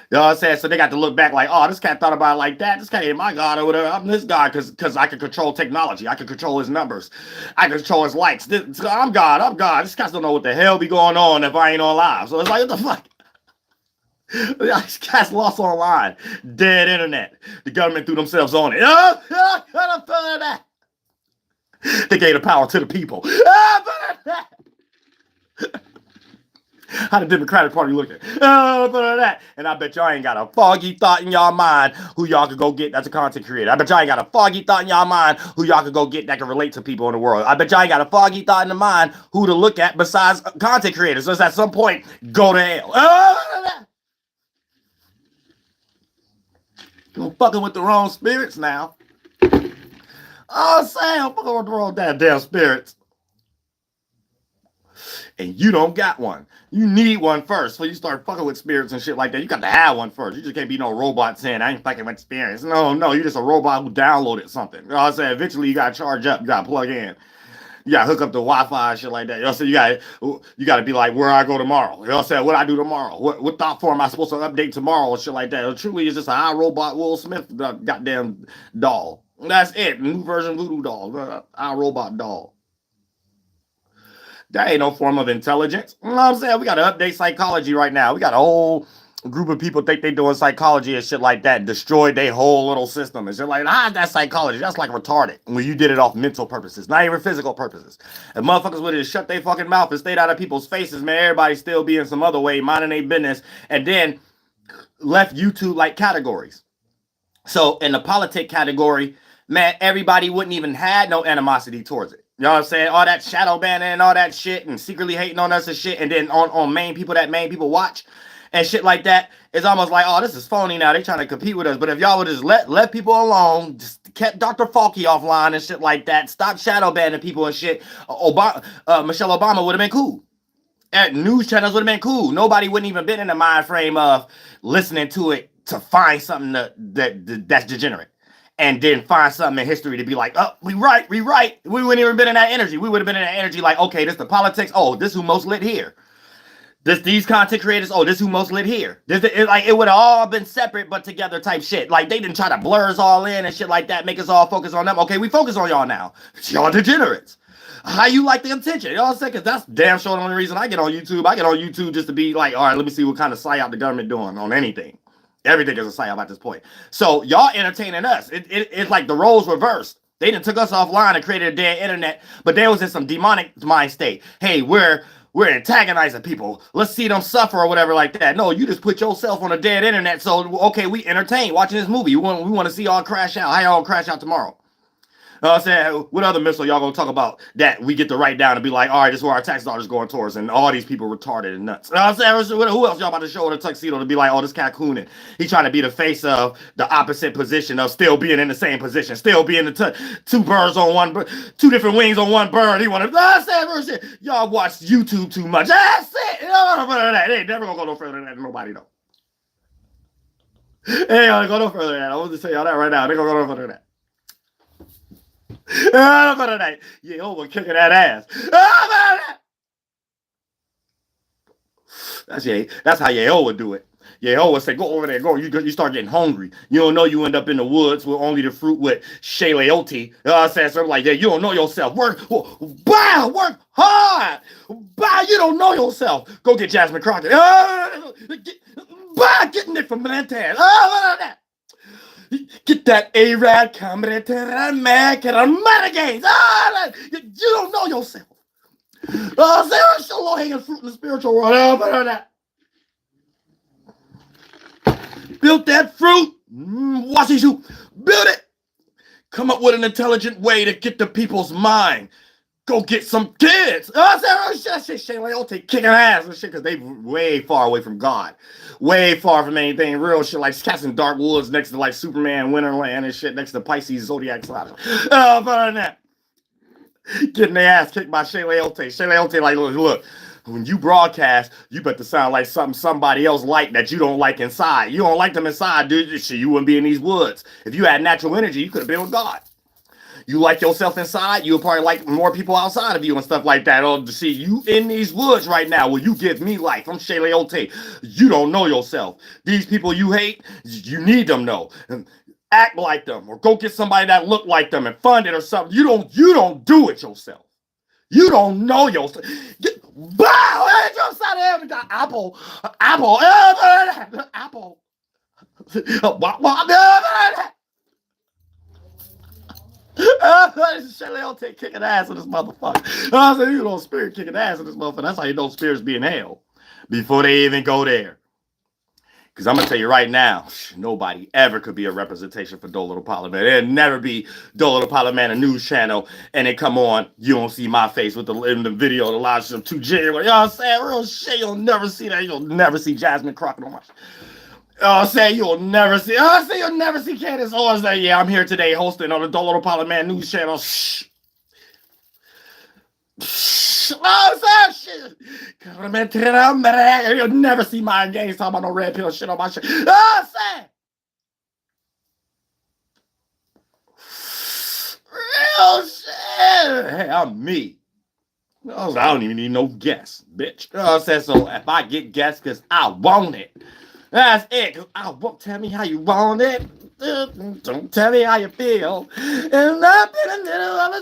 You know what I'm saying? So they got to look back like, oh, this cat thought about it like that. This cat ain't my God or whatever. I'm this guy because I can control technology. I can control his numbers. I can control his likes. I'm God. I'm God. This cat don't know what the hell be going on if I ain't on live. So it's like, what the fuck? These cats lost online. Dead internet. The government threw themselves on it. They gave the power to the people. How the Democratic Party look at that? And I bet y'all ain't got a foggy thought in y'all mind who y'all could go get that's a content creator. I bet y'all ain't got a foggy thought in y'all mind who y'all could go get that can relate to people in the world. I bet y'all ain't got a foggy thought in the mind who to look at besides content creators. So it's at some point, go to hell. You're fucking with the wrong spirits now. Oh, Sam, I'm fucking with the wrong damn spirits. And you don't got one. You need one first. So you start fucking with spirits and shit like that. You got to have one first. You just can't be no robot saying, I ain't fucking with spirits. No, you're just a robot who downloaded something. You know what I'm saying? Eventually, you got to charge up. You got to plug in. You got to hook up the Wi-Fi and shit like that. You know what I'm saying? You got to be like, where I go tomorrow. You know what I'm saying? What I do tomorrow. What thought form am I supposed to update tomorrow and shit like that. It truly is just an iRobot Will Smith goddamn doll. That's it. New version Voodoo doll. iRobot doll. That ain't no form of intelligence. You know what I'm saying? We got to update psychology right now. We got a whole group of people think they doing psychology and shit like that, destroyed their whole little system and shit like, that's psychology. That's like retarded when you did it off mental purposes, not even physical purposes. And motherfuckers would have shut their fucking mouth and stayed out of people's faces, man. Everybody still being some other way, minding their business, and then left YouTube like categories. So in the politic category, man, everybody wouldn't even had no animosity towards it. You know what I'm saying? All that shadow banning and all that shit and secretly hating on us and shit. And then on main people that main people watch and shit like that, it's almost like, oh, this is phony now. They trying to compete with us. But if y'all would just let people alone, just kept Dr. Falky offline and shit like that, stop shadow banning people and shit, Michelle Obama would have been cool. News channels would have been cool. Nobody wouldn't even been in the mind frame of listening to it to find something that's degenerate. And then find something in history to be like, oh, we right. We wouldn't even been in that energy. We would have been in that energy like, okay, this the politics. Oh, this who most lit here. These content creators, oh, this who most lit here. It would have all been separate but together type shit. Like they didn't try to blur us all in and shit like that, make us all focus on them. Okay, we focus on y'all now. Y'all degenerates. How you like the attention? You know what I'm saying? Because that's damn sure the only reason I get on YouTube. I get on YouTube just to be like, all right, let me see what kind of psyop the government doing on anything. Everything is a psyop at this point. So y'all entertaining us. It's like the roles reversed. They done took us offline and created a dead internet, but they was in some demonic mind state. Hey, we're we're antagonizing people. Let's see them suffer or whatever like that. No, you just put yourself on a dead internet. So, okay, we entertain watching this movie. We want to see y'all crash out. How y'all crash out tomorrow? I'm saying, what other missile y'all gonna talk about that we get to write down and be like, all right, this is where our tax dollars going towards, and all these people retarded and nuts. I'm saying, who else y'all about to show in a tuxedo to be like, oh, this cat cooning? He trying to be the face of the opposite position of still being in the same position, still being the two birds on one, two different wings on one bird. He want to, I'm saying, y'all watch YouTube too much. That's it. They ain't never gonna go no further than that. Nobody know. They ain't gonna go no further than that. I want to tell y'all that right now. They gonna go no further than that. Yahlahuè kicking that ass. That's how Yahlahuè would do it. Yahlahuè would say, go over there, go. You start getting hungry. You don't know you end up in the woods with only the fruit with Haël'Ho. You know what I'm saying? Something like that. You don't know yourself. Work hard. You don't know yourself. Go get Jasmine Crockett. Get Nick from Montana. Get that A-Rad coming to that man, get a money games. You don't know yourself. There's so low-hanging fruit in the spiritual world. Build that fruit. Watch you build it. Come up with an intelligent way to get the people's mind. Go get some kids. Haël'Ho kicking ass and shit because they way far away from God. Way far from anything real shit like cats in dark woods next to like Superman, Winterland and shit next to Pisces, Zodiac sign. Better than that. Getting their ass kicked by Haël'Ho. Haël'Ho like, look, when you broadcast, you better sound like something somebody else like that you don't like inside. You don't like them inside, dude. Shit, you wouldn't be in these woods. If you had natural energy, you could have been with God. You like yourself inside, you'll probably like more people outside of you and stuff like that. Oh, see, you in these woods right now, will you give me life? I'm Haël'Ho. You don't know yourself. These people you hate, you need them know. Act like them, or go get somebody that look like them and fund it or something. You don't do it yourself. You don't know yourself. Apple. Haël'Ho kicking ass in this motherfucker. I said, you know, spirit kicking ass in this motherfucker. That's how you know spirits be in hell before they even go there. Because I'm going to tell you right now, nobody ever could be a representation for DoelowDaPilotman. There'd never be DoelowDaPilotman, a news channel, and they come on, you don't see my face with in the video, the live stream, 2G. You know what I'm saying? Real shit, you'll never see that. You'll never see Jasmine Crockett on my shit. Oh, say you'll never see. Oh, say you'll never see Candace Owens. Say, yeah, I'm here today hosting on the DoelowDaPilotman news channel. Shh. Oh, shit. You'll never see my games talking about no red pill shit on my shit. Oh, say. Real shit. Hey, I'm me. I don't even need no guests, bitch. You know what I'm saying? So if I get guests, because I want it. That's it. Cause I won't tell me how you want it. Don't tell me how you feel. And I've been in the middle of a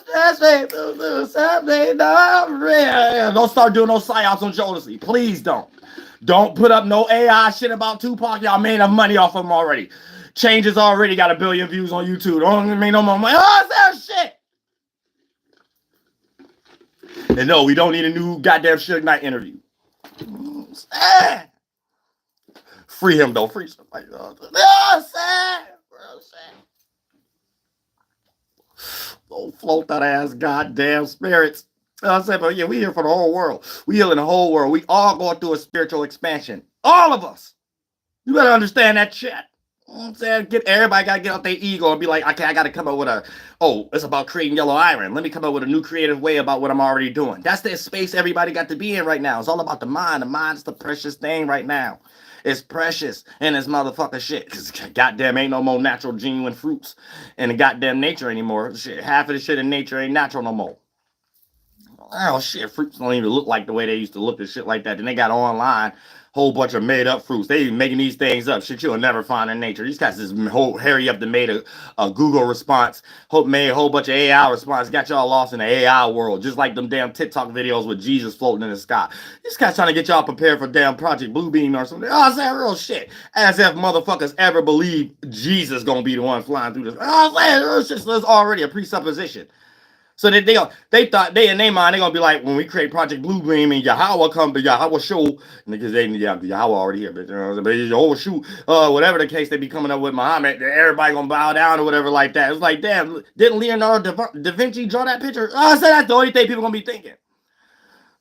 Saturday. Don't start doing no psyops on Jodeci. Please don't. Don't put up no AI shit about Tupac. Y'all made enough money off of him already. Changes already got 1 billion views on YouTube. Don't make no more money. Oh, that's that shit. And no, we don't need a new goddamn Suge Knight interview. Free him though. Free somebody. Don't float that ass goddamn spirits. I said, but yeah, we here for the whole world. We healing the whole world. We all going through a spiritual expansion. All of us. You better understand that shit. You know what I'm saying? Everybody got to get out their ego and be like, okay, I got to come up with it's about creating yellow iron. Let me come up with a new creative way about what I'm already doing. That's the space everybody got to be in right now. It's all about the mind. The mind's the precious thing right now. It's precious in this motherfucker shit. Cause goddamn ain't no more natural, genuine fruits in the goddamn nature anymore. Shit, half of the shit in nature ain't natural no more. Oh shit, fruits don't even look like the way they used to look and shit like that. Then they got online whole bunch of made up fruits. They making these things up. Shit you'll never find in nature. These guys just hurry up to made a Google response, made a whole bunch of AI response, got y'all lost in the AI world. Just like them damn TikTok videos with Jesus floating in the sky. These guys trying to get y'all prepared for damn Project Bluebeam or something. Oh, I'm saying real shit. As if motherfuckers ever believe Jesus gonna be the one flying through this. Oh, I'm saying real shit. So there's already a presupposition. So they thought they in their mind they gonna be like when we create Project Blue Beam and Yahlahuè come to Yahlahuè show because Yahlahuè already here, but you know, but Yahlahuè shoot whatever the case they be coming up with Muhammad, everybody gonna bow down or whatever like that. It's like damn, didn't Leonardo da Vinci draw that picture? I said that's the only thing people gonna be thinking.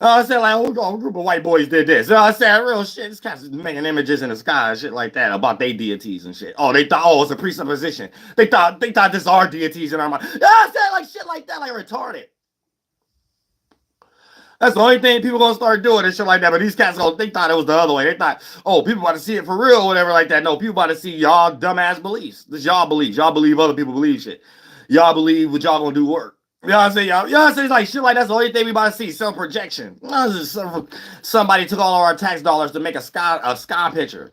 I said like a group of white boys did this. I said real shit. This guy's making images in the sky and shit like that about their deities and shit. Oh, they thought it's a presupposition. They thought this is our deities in our mind. I said like shit like that, like retarded. That's the only thing people gonna start doing and shit like that. But these cats they thought it was the other way. They thought, oh, people about to see it for real or whatever like that. No, people about to see y'all dumbass beliefs. This y'all beliefs. Y'all believe other people believe shit. Y'all believe what y'all gonna do work. You know what I'm saying? Y'all know what I'm saying? Like shit like that's the only thing we about to see. Some projection. Somebody took all of our tax dollars to make a sky picture.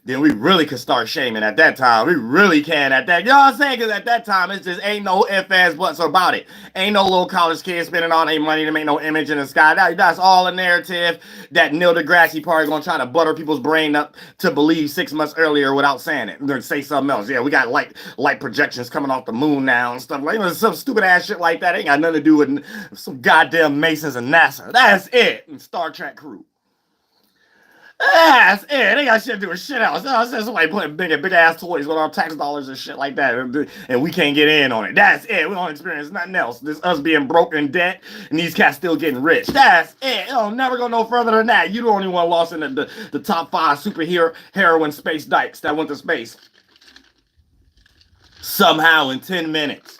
Then we really could start shaming at that time. We really can at that. You know what I'm saying? Because at that time, it's just ain't no ifs, ands, buts about it. Ain't no little college kids spending all their money to make no image in the sky. That's all a narrative that Neil deGrasse probably going to try to butter people's brain up to believe 6 months earlier without saying it. Then say something else. Yeah, we got light projections coming off the moon now and stuff. Like some stupid ass shit like that. Ain't got nothing to do with some goddamn Masons and NASA. That's it. And Star Trek crew. That's it. They got shit to do with shit else. I said somebody putting big ass toys with our tax dollars and shit like that, and we can't get in on it. That's it. We don't experience nothing else. This us being broke in debt, and these cats still getting rich. That's it. It'll never go no further than that. You the only one lost in the top 5 superhero heroin space dykes that went to space somehow in 10 minutes.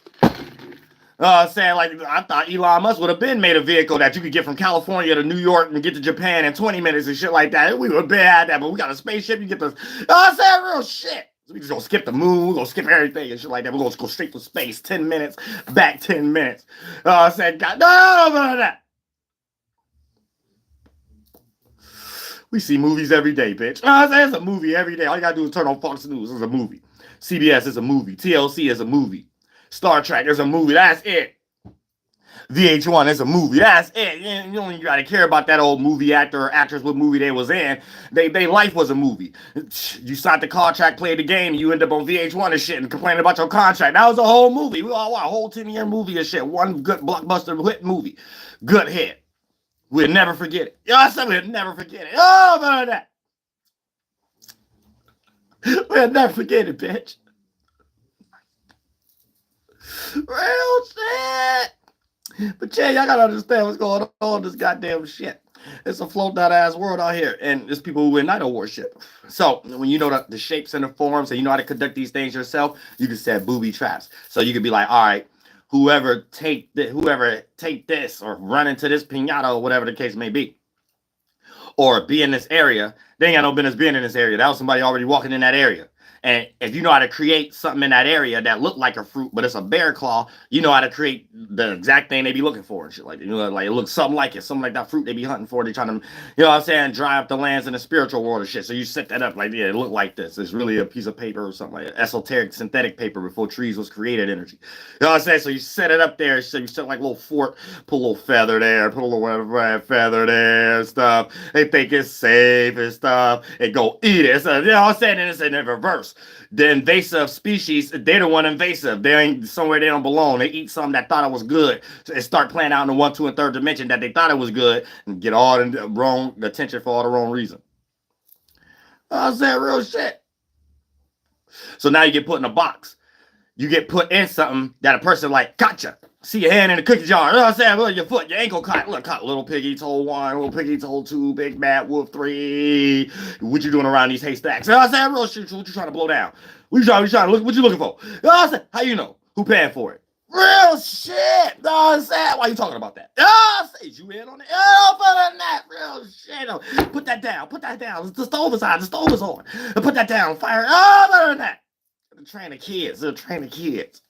Saying like I thought Elon Musk would have been made a vehicle that you could get from California to New York and get to Japan in 20 minutes and shit like that. We would have had that, but we got a spaceship. You get the saying real shit. So we just gonna skip the moon, we're gonna skip everything and shit like that. We're gonna go straight to space, 10 minutes, back 10 minutes. Saying God, no, that. We see movies every day, bitch. It's a movie every day. All you gotta do is turn on Fox News. It's a movie. CBS is a movie. TLC is a movie. Star Trek is a movie. That's it. VH1 is a movie. That's it. You don't even gotta care about that old movie actor or actress what movie they was in. They life was a movie. You signed the contract, played the game, and you end up on VH1 and shit and complaining about your contract. That was a whole movie. We all a whole 10-year movie and shit. One good blockbuster hit movie. Good hit. We'll never forget it. I said we'll never forget it. Oh, about that. We'll never forget it, bitch. Real shit. But yeah, y'all gotta understand what's going on in this goddamn shit. It's a float out ass world out here, and there's people who ignite worship. So when you know the shapes and the forms, and you know how to conduct these things yourself, you can set booby traps. So you can be like, all right, whoever take this or run into this piñata or whatever the case may be, or be in this area, they ain't got no business being in this area. That was somebody already walking in that area. And if you know how to create something in that area that look like a fruit, but it's a bear claw, you know how to create the exact thing they be looking for and shit like that. You know, like it looks something like it, something like that fruit they be hunting for. They trying to, you know what I'm saying, drive up the lands in the spiritual world and shit. So you set that up like, yeah, it look like this. It's really a piece of paper or something like that. Esoteric synthetic paper before trees was created energy. You know what I'm saying? So you set it up there. So you set like a little fort, put a little feather there, put a little feather there and stuff. They think it's safe and stuff. And go eat it. So, you know what I'm saying? And it's in reverse. The invasive species, they're the one invasive. They ain't somewhere they don't belong. They eat something that thought it was good and start playing out in the 1, 2, and 3rd dimension that they thought it was good and get all the wrong attention for all the wrong reason. I said real shit. So now you get put in a box. You get put in something that a person like, gotcha. See your hand in the cookie jar. You know what I'm saying? Look, your foot, your ankle caught. Look, caught little piggy toe 1, little piggy toe 2, big bad wolf 3. What you doing around these haystacks? You know what I'm saying? Real shit. What you trying to blow down? What you trying to look? What you looking for? You know what I'm saying? How you know? Who paying for it? Real shit. You know what I'm saying? Why you talking about that? You know what I'm saying? You in on it? Oh, put on that. Real shit. Put that down. Put that down. The stove is on. The stove is on. Put that down. Fire. Oh, put on that. Train the kids. Train the kids.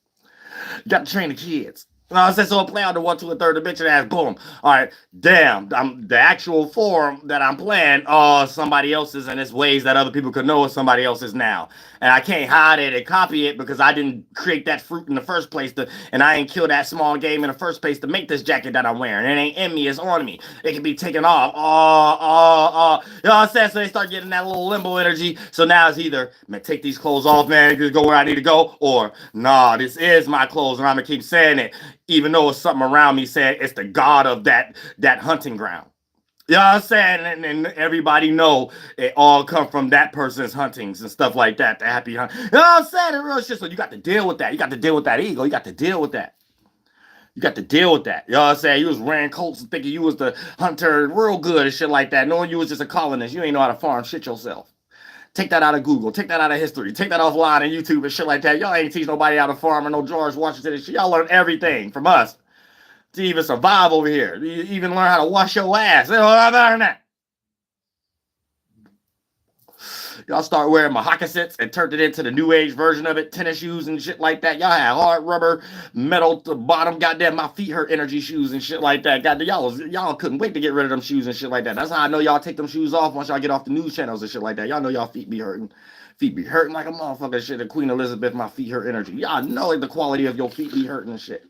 You got to train the kids. You know what I'm saying? So I'll play out the 1, 2, and third dimension as boom. All right, damn. The actual form that I'm playing, somebody else's, and it's ways that other people could know it's somebody else's now. And I can't hide it and copy it because I didn't create that fruit in the first place, and I ain't killed that small game in the first place to make this jacket that I'm wearing. It ain't in me, it's on me. It can be taken off. You know what I'm saying? So they start getting that little limbo energy. So now it's either, man, take these clothes off, man, just go where I need to go, or nah, this is my clothes, and I'm gonna keep saying it, even though it's something around me saying it's the god of that hunting ground. You know what I'm saying? And everybody know it all come from that person's huntings and stuff like that. The happy hunt. You know what I'm saying? The real shit. So you got to deal with that. You got to deal with that ego. You got to deal with that. You got to deal with that. You know what I'm saying? You was wearing coats and thinking you was the hunter real good and shit like that. Knowing you was just a colonist. You ain't know how to farm shit yourself. Take that out of Google. Take that out of history. Take that offline on YouTube and shit like that. Y'all ain't teach nobody how to farm or no George Washington and shit. Y'all learn everything from us to even survive over here. You even learn how to wash your ass. You know what I'm learning that. Y'all start wearing moccasins and turned it into the new age version of it, tennis shoes and shit like that. Y'all had hard rubber, metal to the bottom, goddamn, my feet hurt energy shoes and shit like that. Goddamn, y'all couldn't wait to get rid of them shoes and shit like that. That's how I know y'all take them shoes off once y'all get off the news channels and shit like that. Y'all know y'all feet be hurting. Feet be hurting like a motherfucker shit. The Queen Elizabeth, my feet hurt energy. Y'all know like the quality of your feet be hurting and shit.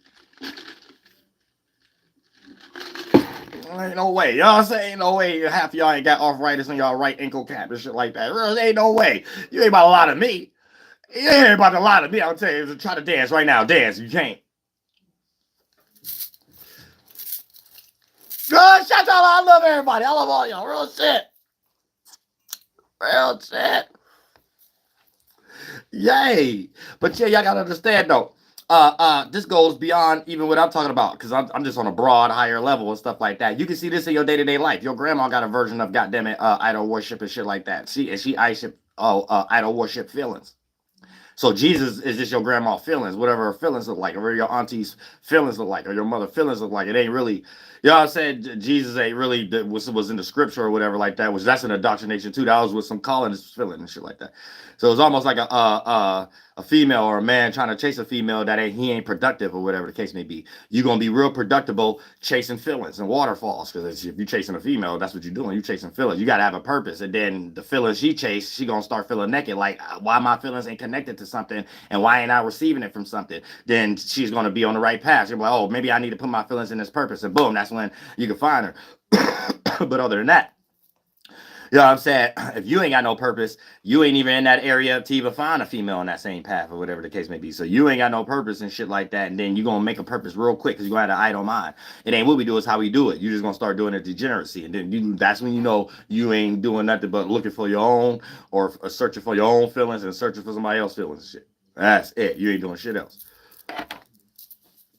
Ain't no way. You know what I'm saying? Ain't no way half y'all ain't got arthritis on y'all right ankle cap and shit like that. Ain't no way. You ain't about to lie to me. You ain't about to lie to me. I'll tell you. Try to dance right now. Dance. You can't. Good. Shout out. I love everybody. I love all y'all. Real shit. Real shit. Yay. But yeah, y'all gotta understand though. This goes beyond even what I'm talking about, because I'm just on a broad, higher level and stuff like that. You can see this in your day-to-day life. Your grandma got a version of goddamn it, idol worship and shit like that. She idol worship feelings. So Jesus is just your grandma's feelings, whatever her feelings look like, or your auntie's feelings look like, or your mother's feelings look like. It ain't really, you know what I'm saying? Jesus ain't really was in the scripture or whatever like that. Which that's an indoctrination too. That was with some colonists feeling and shit like that. So it's almost like a female or a man trying to chase a female that he ain't productive or whatever the case may be. You're gonna be real productive chasing feelings and waterfalls, because if you're chasing a female, that's what you're doing. You're chasing feelings. You gotta have a purpose, and then the feelings she chased, she gonna start feeling naked. Like, why my feelings ain't connected to something, and why ain't I receiving it from something? Then she's gonna be on the right path. She'll be like, oh, maybe I need to put my feelings in this purpose, and boom, that's when you can find her. But other than that, you know what I'm saying? If you ain't got no purpose, you ain't even in that area to even find a female on that same path or whatever the case may be. So you ain't got no purpose and shit like that. And then you're going to make a purpose real quick because you're going to have an idle mind. It ain't what we do, it's how we do it. You're just going to start doing it degeneracy. And then that's when you know you ain't doing nothing but looking for your own, or searching for your own feelings and searching for somebody else's feelings and shit. That's it. You ain't doing shit else.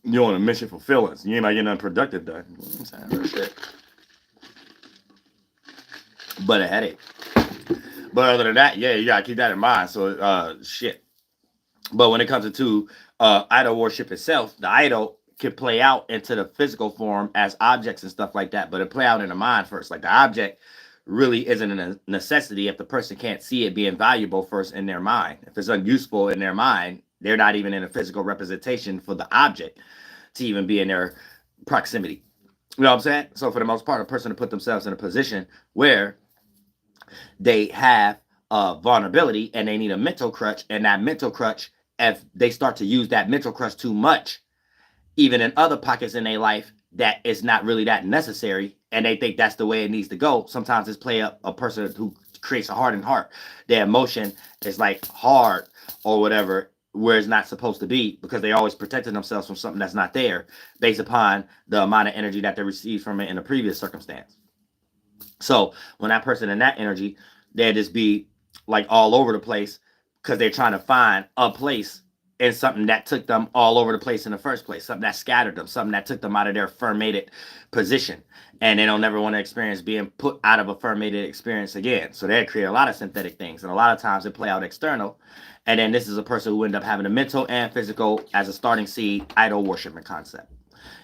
You're on a mission for feelings. You ain't like getting nothing productive done. You know what I'm saying? Real shit. But a headache. But other than that, yeah, you gotta keep that in mind. So, shit. But when it comes to idol worship itself, the idol can play out into the physical form as objects and stuff like that. But it play out in the mind first. Like the object really isn't a necessity if the person can't see it being valuable first in their mind. If it's unuseful in their mind, they're not even in a physical representation for the object to even be in their proximity. You know what I'm saying? So for the most part, a person to put themselves in a position where they have vulnerability and they need a mental crutch, and that mental crutch, if they start to use that mental crutch too much, even in other pockets in their life that it's not really that necessary, and they think that's the way it needs to go, sometimes it's play up a person who creates a hardened heart. Their emotion is like hard or whatever, where it's not supposed to be, because they always protected themselves from something that's not there based upon the amount of energy that they received from it in a previous circumstance. So when that person in that energy, they'll just be like all over the place because they're trying to find a place in something that took them all over the place in the first place, something that scattered them, something that took them out of their firmated position. And they don't ever want to experience being put out of a firmated experience again. So they create a lot of synthetic things. And a lot of times they play out external. And then this is a person who end up having a mental and physical as a starting seed idol worshiping concept.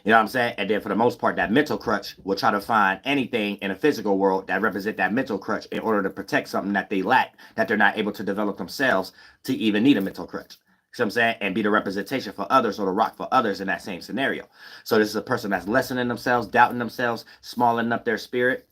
You know what I'm saying? And then for the most part, that mental crutch will try to find anything in a physical world that represent that mental crutch in order to protect something that they lack, that they're not able to develop themselves to even need a mental crutch. See what I'm saying? And be the representation for others or the rock for others in that same scenario. So this is a person that's lessening themselves, doubting themselves, smalling up their spirit,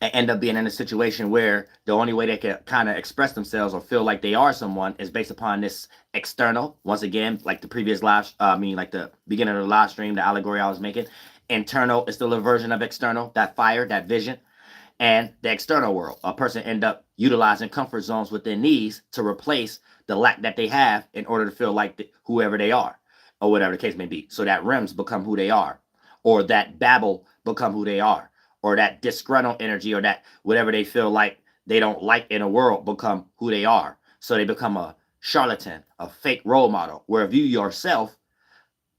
and end up being in a situation where the only way they can kind of express themselves or feel like they are someone is based upon this external. Once again, like the previous live, like the beginning of the live stream, the allegory I was making. Internal is still a version of external, that fire, that vision. And the external world, a person end up utilizing comfort zones within these to replace the lack that they have in order to feel like whoever they are, or whatever the case may be. So that rims become who they are, or that babble become who they are, or that disgruntled energy, or that whatever they feel like they don't like in a world become who they are. So they become a charlatan, a fake role model, where if you yourself,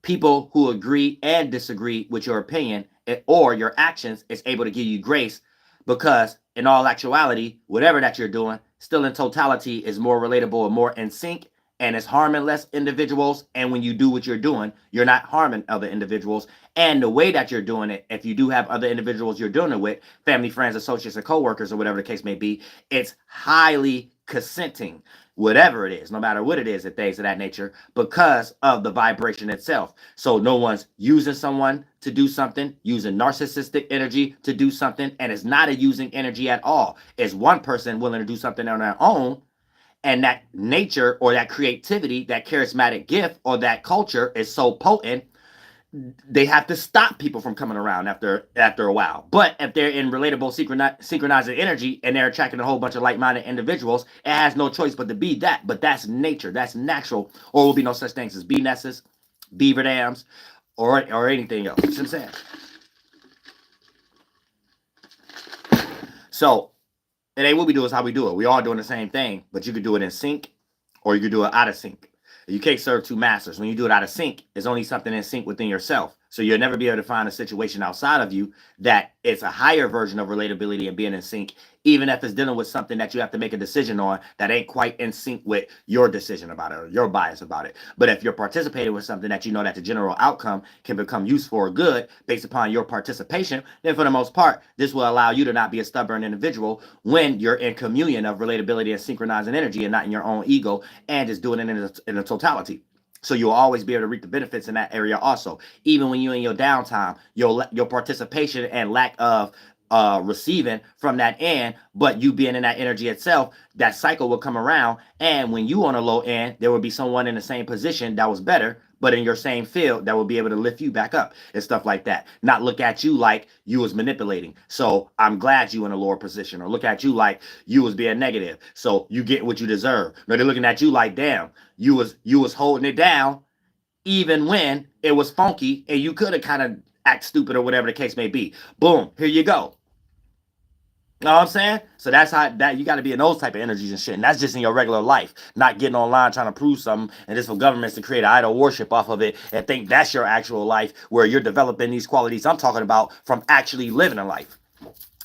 people who agree and disagree with your opinion or your actions is able to give you grace, because in all actuality, whatever that you're doing, still in totality is more relatable and more in sync, and it's harming less individuals. And when you do what you're doing, you're not harming other individuals. And the way that you're doing it, if you do have other individuals you're doing it with, family, friends, associates, and coworkers, or whatever the case may be, it's highly consenting, whatever it is, no matter what it is, and things of that nature, because of the vibration itself. So no one's using someone to do something, using narcissistic energy to do something, and it's not a using energy at all. It's one person willing to do something on their own, and that nature or that creativity, that charismatic gift or that culture is so potent, they have to stop people from coming around after a while. But if they're in relatable synchronizing energy and they're attracting a whole bunch of like-minded individuals, it has no choice but to be that. But that's nature, that's natural, or will be no such things as bee nests, beaver dams, or anything else. You see what I'm saying? So it ain't what we do, is how we do it. We all doing the same thing, but you could do it in sync or you could do it out of sync. You can't serve two masters. When you do it out of sync, it's only something in sync within yourself. So you'll never be able to find a situation outside of you that it's a higher version of relatability and being in sync, even if it's dealing with something that you have to make a decision on that ain't quite in sync with your decision about it or your bias about it. But if you're participating with something that you know that the general outcome can become useful or good based upon your participation, then for the most part, this will allow you to not be a stubborn individual when you're in communion of relatability and synchronizing energy and not in your own ego, and just doing it in a totality. So you'll always be able to reap the benefits in that area also. Even when you're in your downtime, your participation and lack of receiving from that end, but you being in that energy itself, that cycle will come around. And when you on a low end, there will be someone in the same position that was better, but in your same field, that will be able to lift you back up and stuff like that. Not look at you like you was manipulating, so I'm glad you in a lower position, or look at you like you was being negative, so you get what you deserve. No, they're looking at you like, damn, you was holding it down even when it was funky and you could have kind of act stupid or whatever the case may be. Boom, here you go. You know what I'm saying? So that's how that you got to be in those type of energies and shit. And that's just in your regular life, not getting online trying to prove something and just for governments to create idol worship off of it and think that's your actual life where you're developing these qualities I'm talking about from actually living a life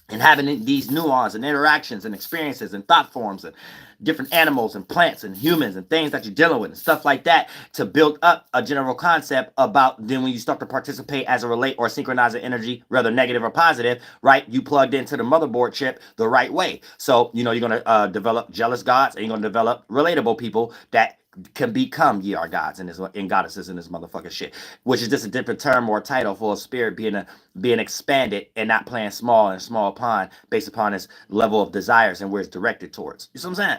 and having these nuances and interactions and experiences and thought forms and different animals and plants and humans and things that you're dealing with and stuff like that, to build up a general concept about then when you start to participate as a relate or synchronize energy, whether negative or positive, right? You plugged into the motherboard chip the right way. So, you know, you're going to develop jealous gods, and you're going to develop relatable people that can become ye are gods and goddesses in this motherfucking shit, which is just a different term or title for a spirit being expanded and not playing small in a small pond based upon its level of desires and where it's directed towards. You see what I'm saying?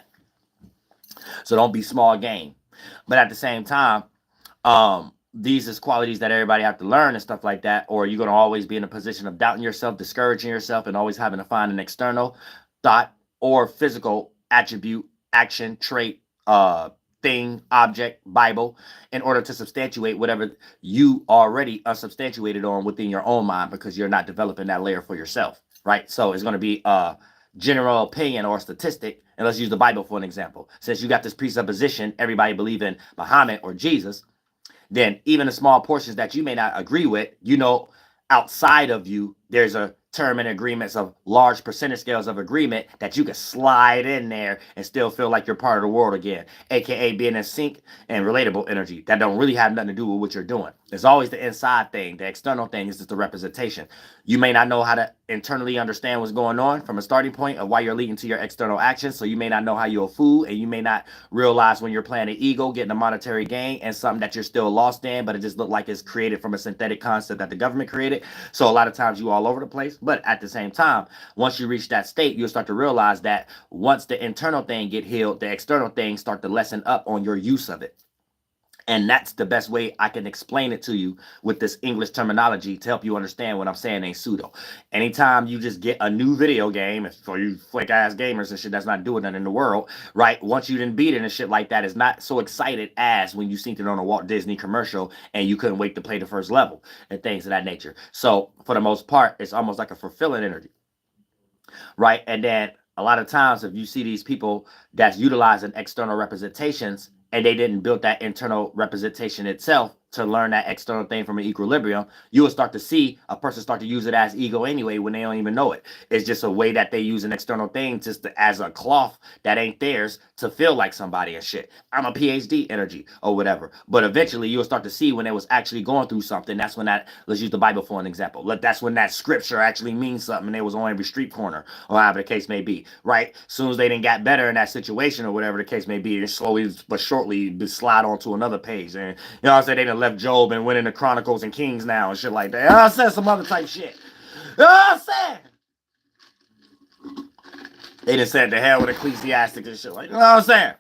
So don't be small game. But at the same time, these is qualities that everybody have to learn and stuff like that, or you're going to always be in a position of doubting yourself, discouraging yourself, and always having to find an external thought or physical attribute, action, trait, thing, object, Bible, in order to substantiate whatever you already unsubstantiated on within your own mind, because you're not developing that layer for yourself, right? So it's going to be a general opinion or statistic, and let's use the Bible for an example. Since you got this presupposition, everybody believe in Muhammad or Jesus, then even the small portions that you may not agree with, you know, outside of you, there's a term and agreements of large percentage scales of agreement that you can slide in there and still feel like you're part of the world again, aka being in sync and relatable energy that don't really have nothing to do with what you're doing. It's always the inside thing. The external thing is just the representation. You may not know how to internally understand what's going on from a starting point of why you're leading to your external actions. So you may not know how you'll fool, and you may not realize when you're playing an ego, getting a monetary gain, and something that you're still lost in, but it just looked like it's created from a synthetic concept that the government created. So a lot of times you all over the place. But at the same time, once you reach that state, you'll start to realize that once the internal thing get healed, the external things start to lessen up on your use of it. And that's the best way I can explain it to you with this English terminology to help you understand what I'm saying ain't pseudo. Anytime you just get a new video game, for you flake ass gamers and shit that's not doing nothing in the world, right? Once you didn't beat it and shit like that, it's not so excited as when you seen it on a Walt Disney commercial and you couldn't wait to play the first level and things of that nature. So for the most part, it's almost like a fulfilling energy, right? And then a lot of times if you see these people that's utilizing external representations and they didn't build that internal representation itself to learn that external thing from an equilibrium, you will start to see a person start to use it as ego anyway when they don't even know it. It's just a way that they use an external thing just to, as a cloth that ain't theirs to feel like somebody and shit. I'm a PhD energy or whatever. But eventually you'll start to see when they was actually going through something. That's when that, let's use the Bible for an example. That's when that scripture actually means something and they was on every street corner or however the case may be, right? As soon as they didn't got better in that situation or whatever the case may be, and slowly but shortly slide onto another page. And you know what I'm saying? They done left Job and went into Chronicles and Kings now and shit like that. I said some other type shit. I said they done said the hell with ecclesiastic and shit like that. You know what I'm saying?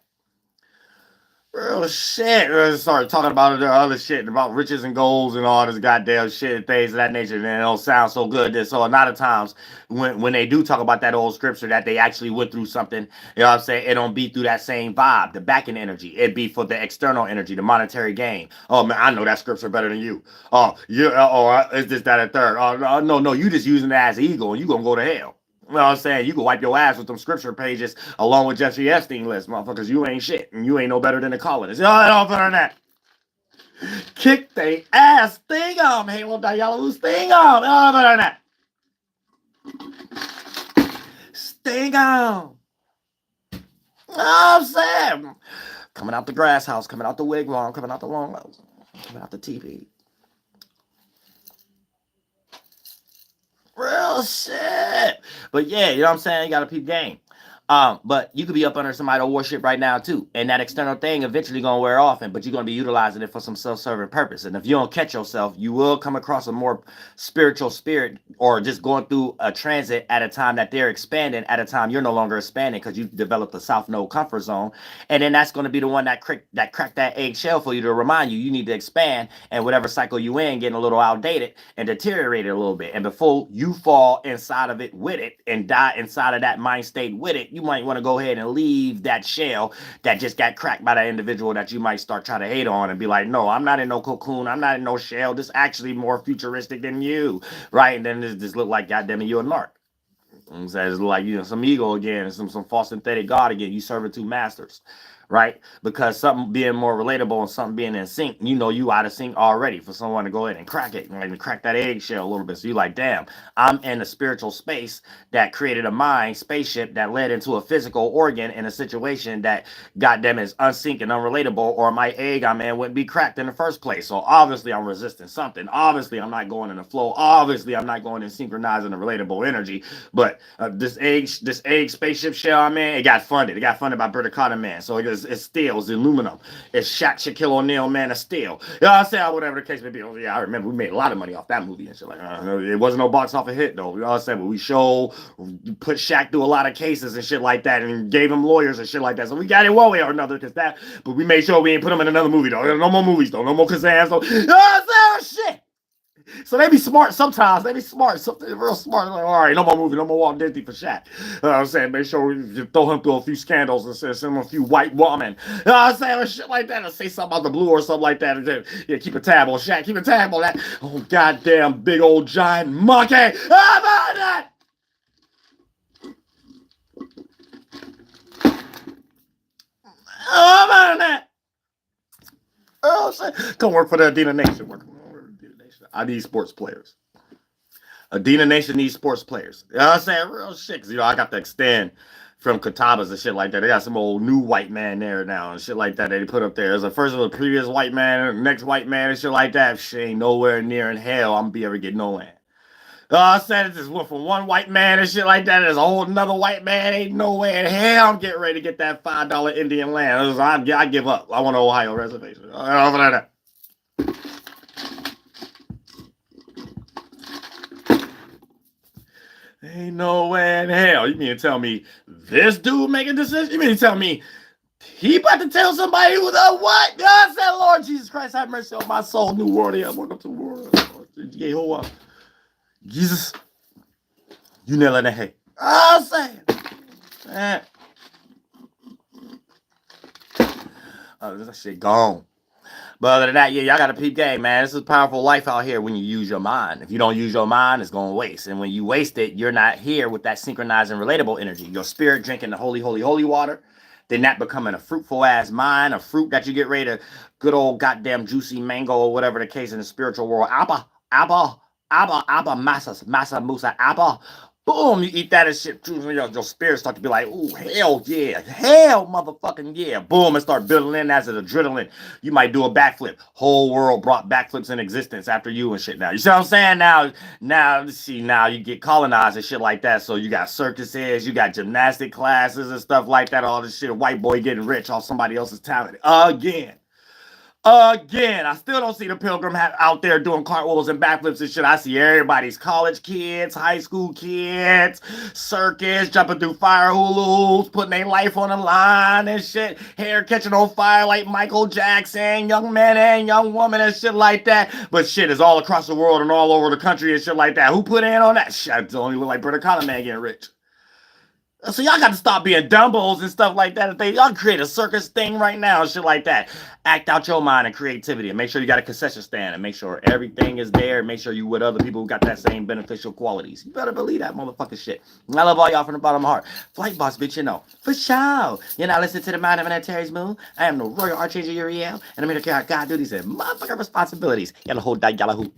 Real shit. Started talking about the other shit about riches and goals and all this goddamn shit, things of that nature, and it don't sound so good. So a lot of times when they do talk about that old scripture that they actually went through something, you know what I'm saying, it don't be through that same vibe, the backing energy. It be for the external energy, the monetary gain. Oh man, I know that scripture better than you. Oh, it's this, that, and third. Oh no, you just using it as ego and you gonna go to hell. You know what I'm saying? You can wipe your ass with them scripture pages along with Jeffrey Epstein list, motherfuckers. You ain't shit, and you ain't no better than the colonists. No, no better than that. Kick they ass. Sting them. Haël'Ho, Yahlahuè, sting them. No better than that. Sting them. You know what I'm saying? Coming out the grass house, coming out the wigwam, coming out the long house, coming out the TV. Real shit. But yeah, you know what I'm saying? You got to peep game. But you could be up under somebody's worship right now too, and that external thing eventually gonna wear off, but you're gonna be utilizing it for some self-serving purpose. And if you don't catch yourself, you will come across a more spiritual spirit, or just going through a transit at a time that they're expanding, at a time you're no longer expanding because you developed the South Node comfort zone, and then that's gonna be the one that cracked that eggshell for you to remind you need to expand, and whatever cycle you in getting a little outdated and deteriorated a little bit, and before you fall inside of it with it and die inside of that mind state with it, you might want to go ahead and leave that shell that just got cracked by that individual that you might start trying to hate on and be like, no, I'm not in no cocoon. I'm not in no shell. This actually more futuristic than you, right? And then this look like, goddamn it, you a narc. And so it's like, some ego again, some false synthetic God again. You serving two masters, right? Because something being more relatable and something being in sync, you out of sync already for someone to go ahead and crack it and crack that eggshell a little bit. So you're like, damn, I'm in a spiritual space that created a mind spaceship that led into a physical organ in a situation that, goddamn, is unsync and unrelatable, or my egg I'm in wouldn't be cracked in the first place. So obviously I'm resisting something. Obviously I'm not going in the flow. Obviously I'm not going in synchronizing the relatable energy. But this egg spaceship shell I'm in, it got funded. It got funded by Brother Carter, man. So it's steel, it's aluminum, it's Shaquille O'Neal, Man of Steel. You know what I'm saying? Whatever the case may be. Oh, yeah, I remember we made a lot of money off that movie and shit. Like, it wasn't no box office hit though. You know what I'm saying? But we put Shaq through a lot of cases and shit like that, and gave him lawyers and shit like that. So we got it one way or another, but we made sure we ain't put him in another movie though. No more movies though. No more Kazans though. You know what I'm saying? Shit. So they be smart sometimes. They be smart. Something real smart. Like, all right, no more movie, no more Walt Disney for Shaq. You know what I'm saying? Make sure we just throw him through a few scandals and send him a few white women. You know what I'm saying? Or shit like that. Or say something about the blue or something like that. And then, yeah, keep a tab on Shaq. Keep a tab on that. Oh, goddamn big old giant monkey. How about that? How about that? Oh, shit. Come work for the Adina Nation. I need sports players. Adena Nation needs sports players. You know what I'm saying? Real shit. 'Cause, I got to extend from Catawbas and shit like that. They got some old new white man there now and shit like that they put up there. There's a first of a previous white man, next white man and shit like that. Shit ain't nowhere near in hell I'm be ever getting no land. I said it just went from one white man and shit like that. There's a whole another white man. Ain't nowhere in hell I'm getting ready to get that $5 Indian land. I give up. I want an Ohio reservation. Ain't no way in hell. You mean to tell me this dude make a decision? You mean to tell me he about to tell somebody who the what? God said, Lord Jesus Christ, have mercy on my soul. New WURLDIAH. Welcome to the world. Yahlahuè. Jesus, you nail in the head. I'm saying. That shit gone. But other than that, yeah, y'all got a peep game, man. This is powerful life out here when you use your mind. If you don't use your mind, it's going to waste. And when you waste it, you're not here with that synchronized and relatable energy. Your spirit drinking the holy, holy, holy water. Then that becoming a fruitful ass mind, a fruit that you get ready to good old goddamn juicy mango or whatever the case in the spiritual world. Abba, masa, musa, abba. Boom, you eat that and shit, your spirit start to be like, ooh, hell yeah, hell motherfucking yeah. Boom, and start building in as an adrenaline. You might do a backflip. Whole world brought backflips in existence after you and shit now. You see what I'm saying? Now you get colonized and shit like that. So you got circuses, you got gymnastic classes and stuff like that. All this shit, white boy getting rich off somebody else's talent. Again, I still don't see the pilgrim out there doing cartwheels and backflips and shit. I see everybody's college kids, high school kids, circus, jumping through fire hula hoops, putting their life on the line and shit. Hair catching on fire like Michael Jackson, young man and young woman and shit like that. But shit is all across the world and all over the country and shit like that. Who put in on that shit? It only look like Brother Colin Man getting rich. So y'all got to stop being Dumbos and stuff like that. If y'all create a circus thing right now and shit like that, act out your mind and creativity and make sure you got a concession stand and make sure everything is there and make sure you with other people who got that same beneficial qualities. You better believe that motherfucking shit. I love all y'all from the bottom of my heart. Flight boss, bitch, you know. For sure. You're not listening to the mind of an Antares Moon. I am the royal archangel Uriel and I'm here to carry out God duties and motherfucking responsibilities. Yahlahuè.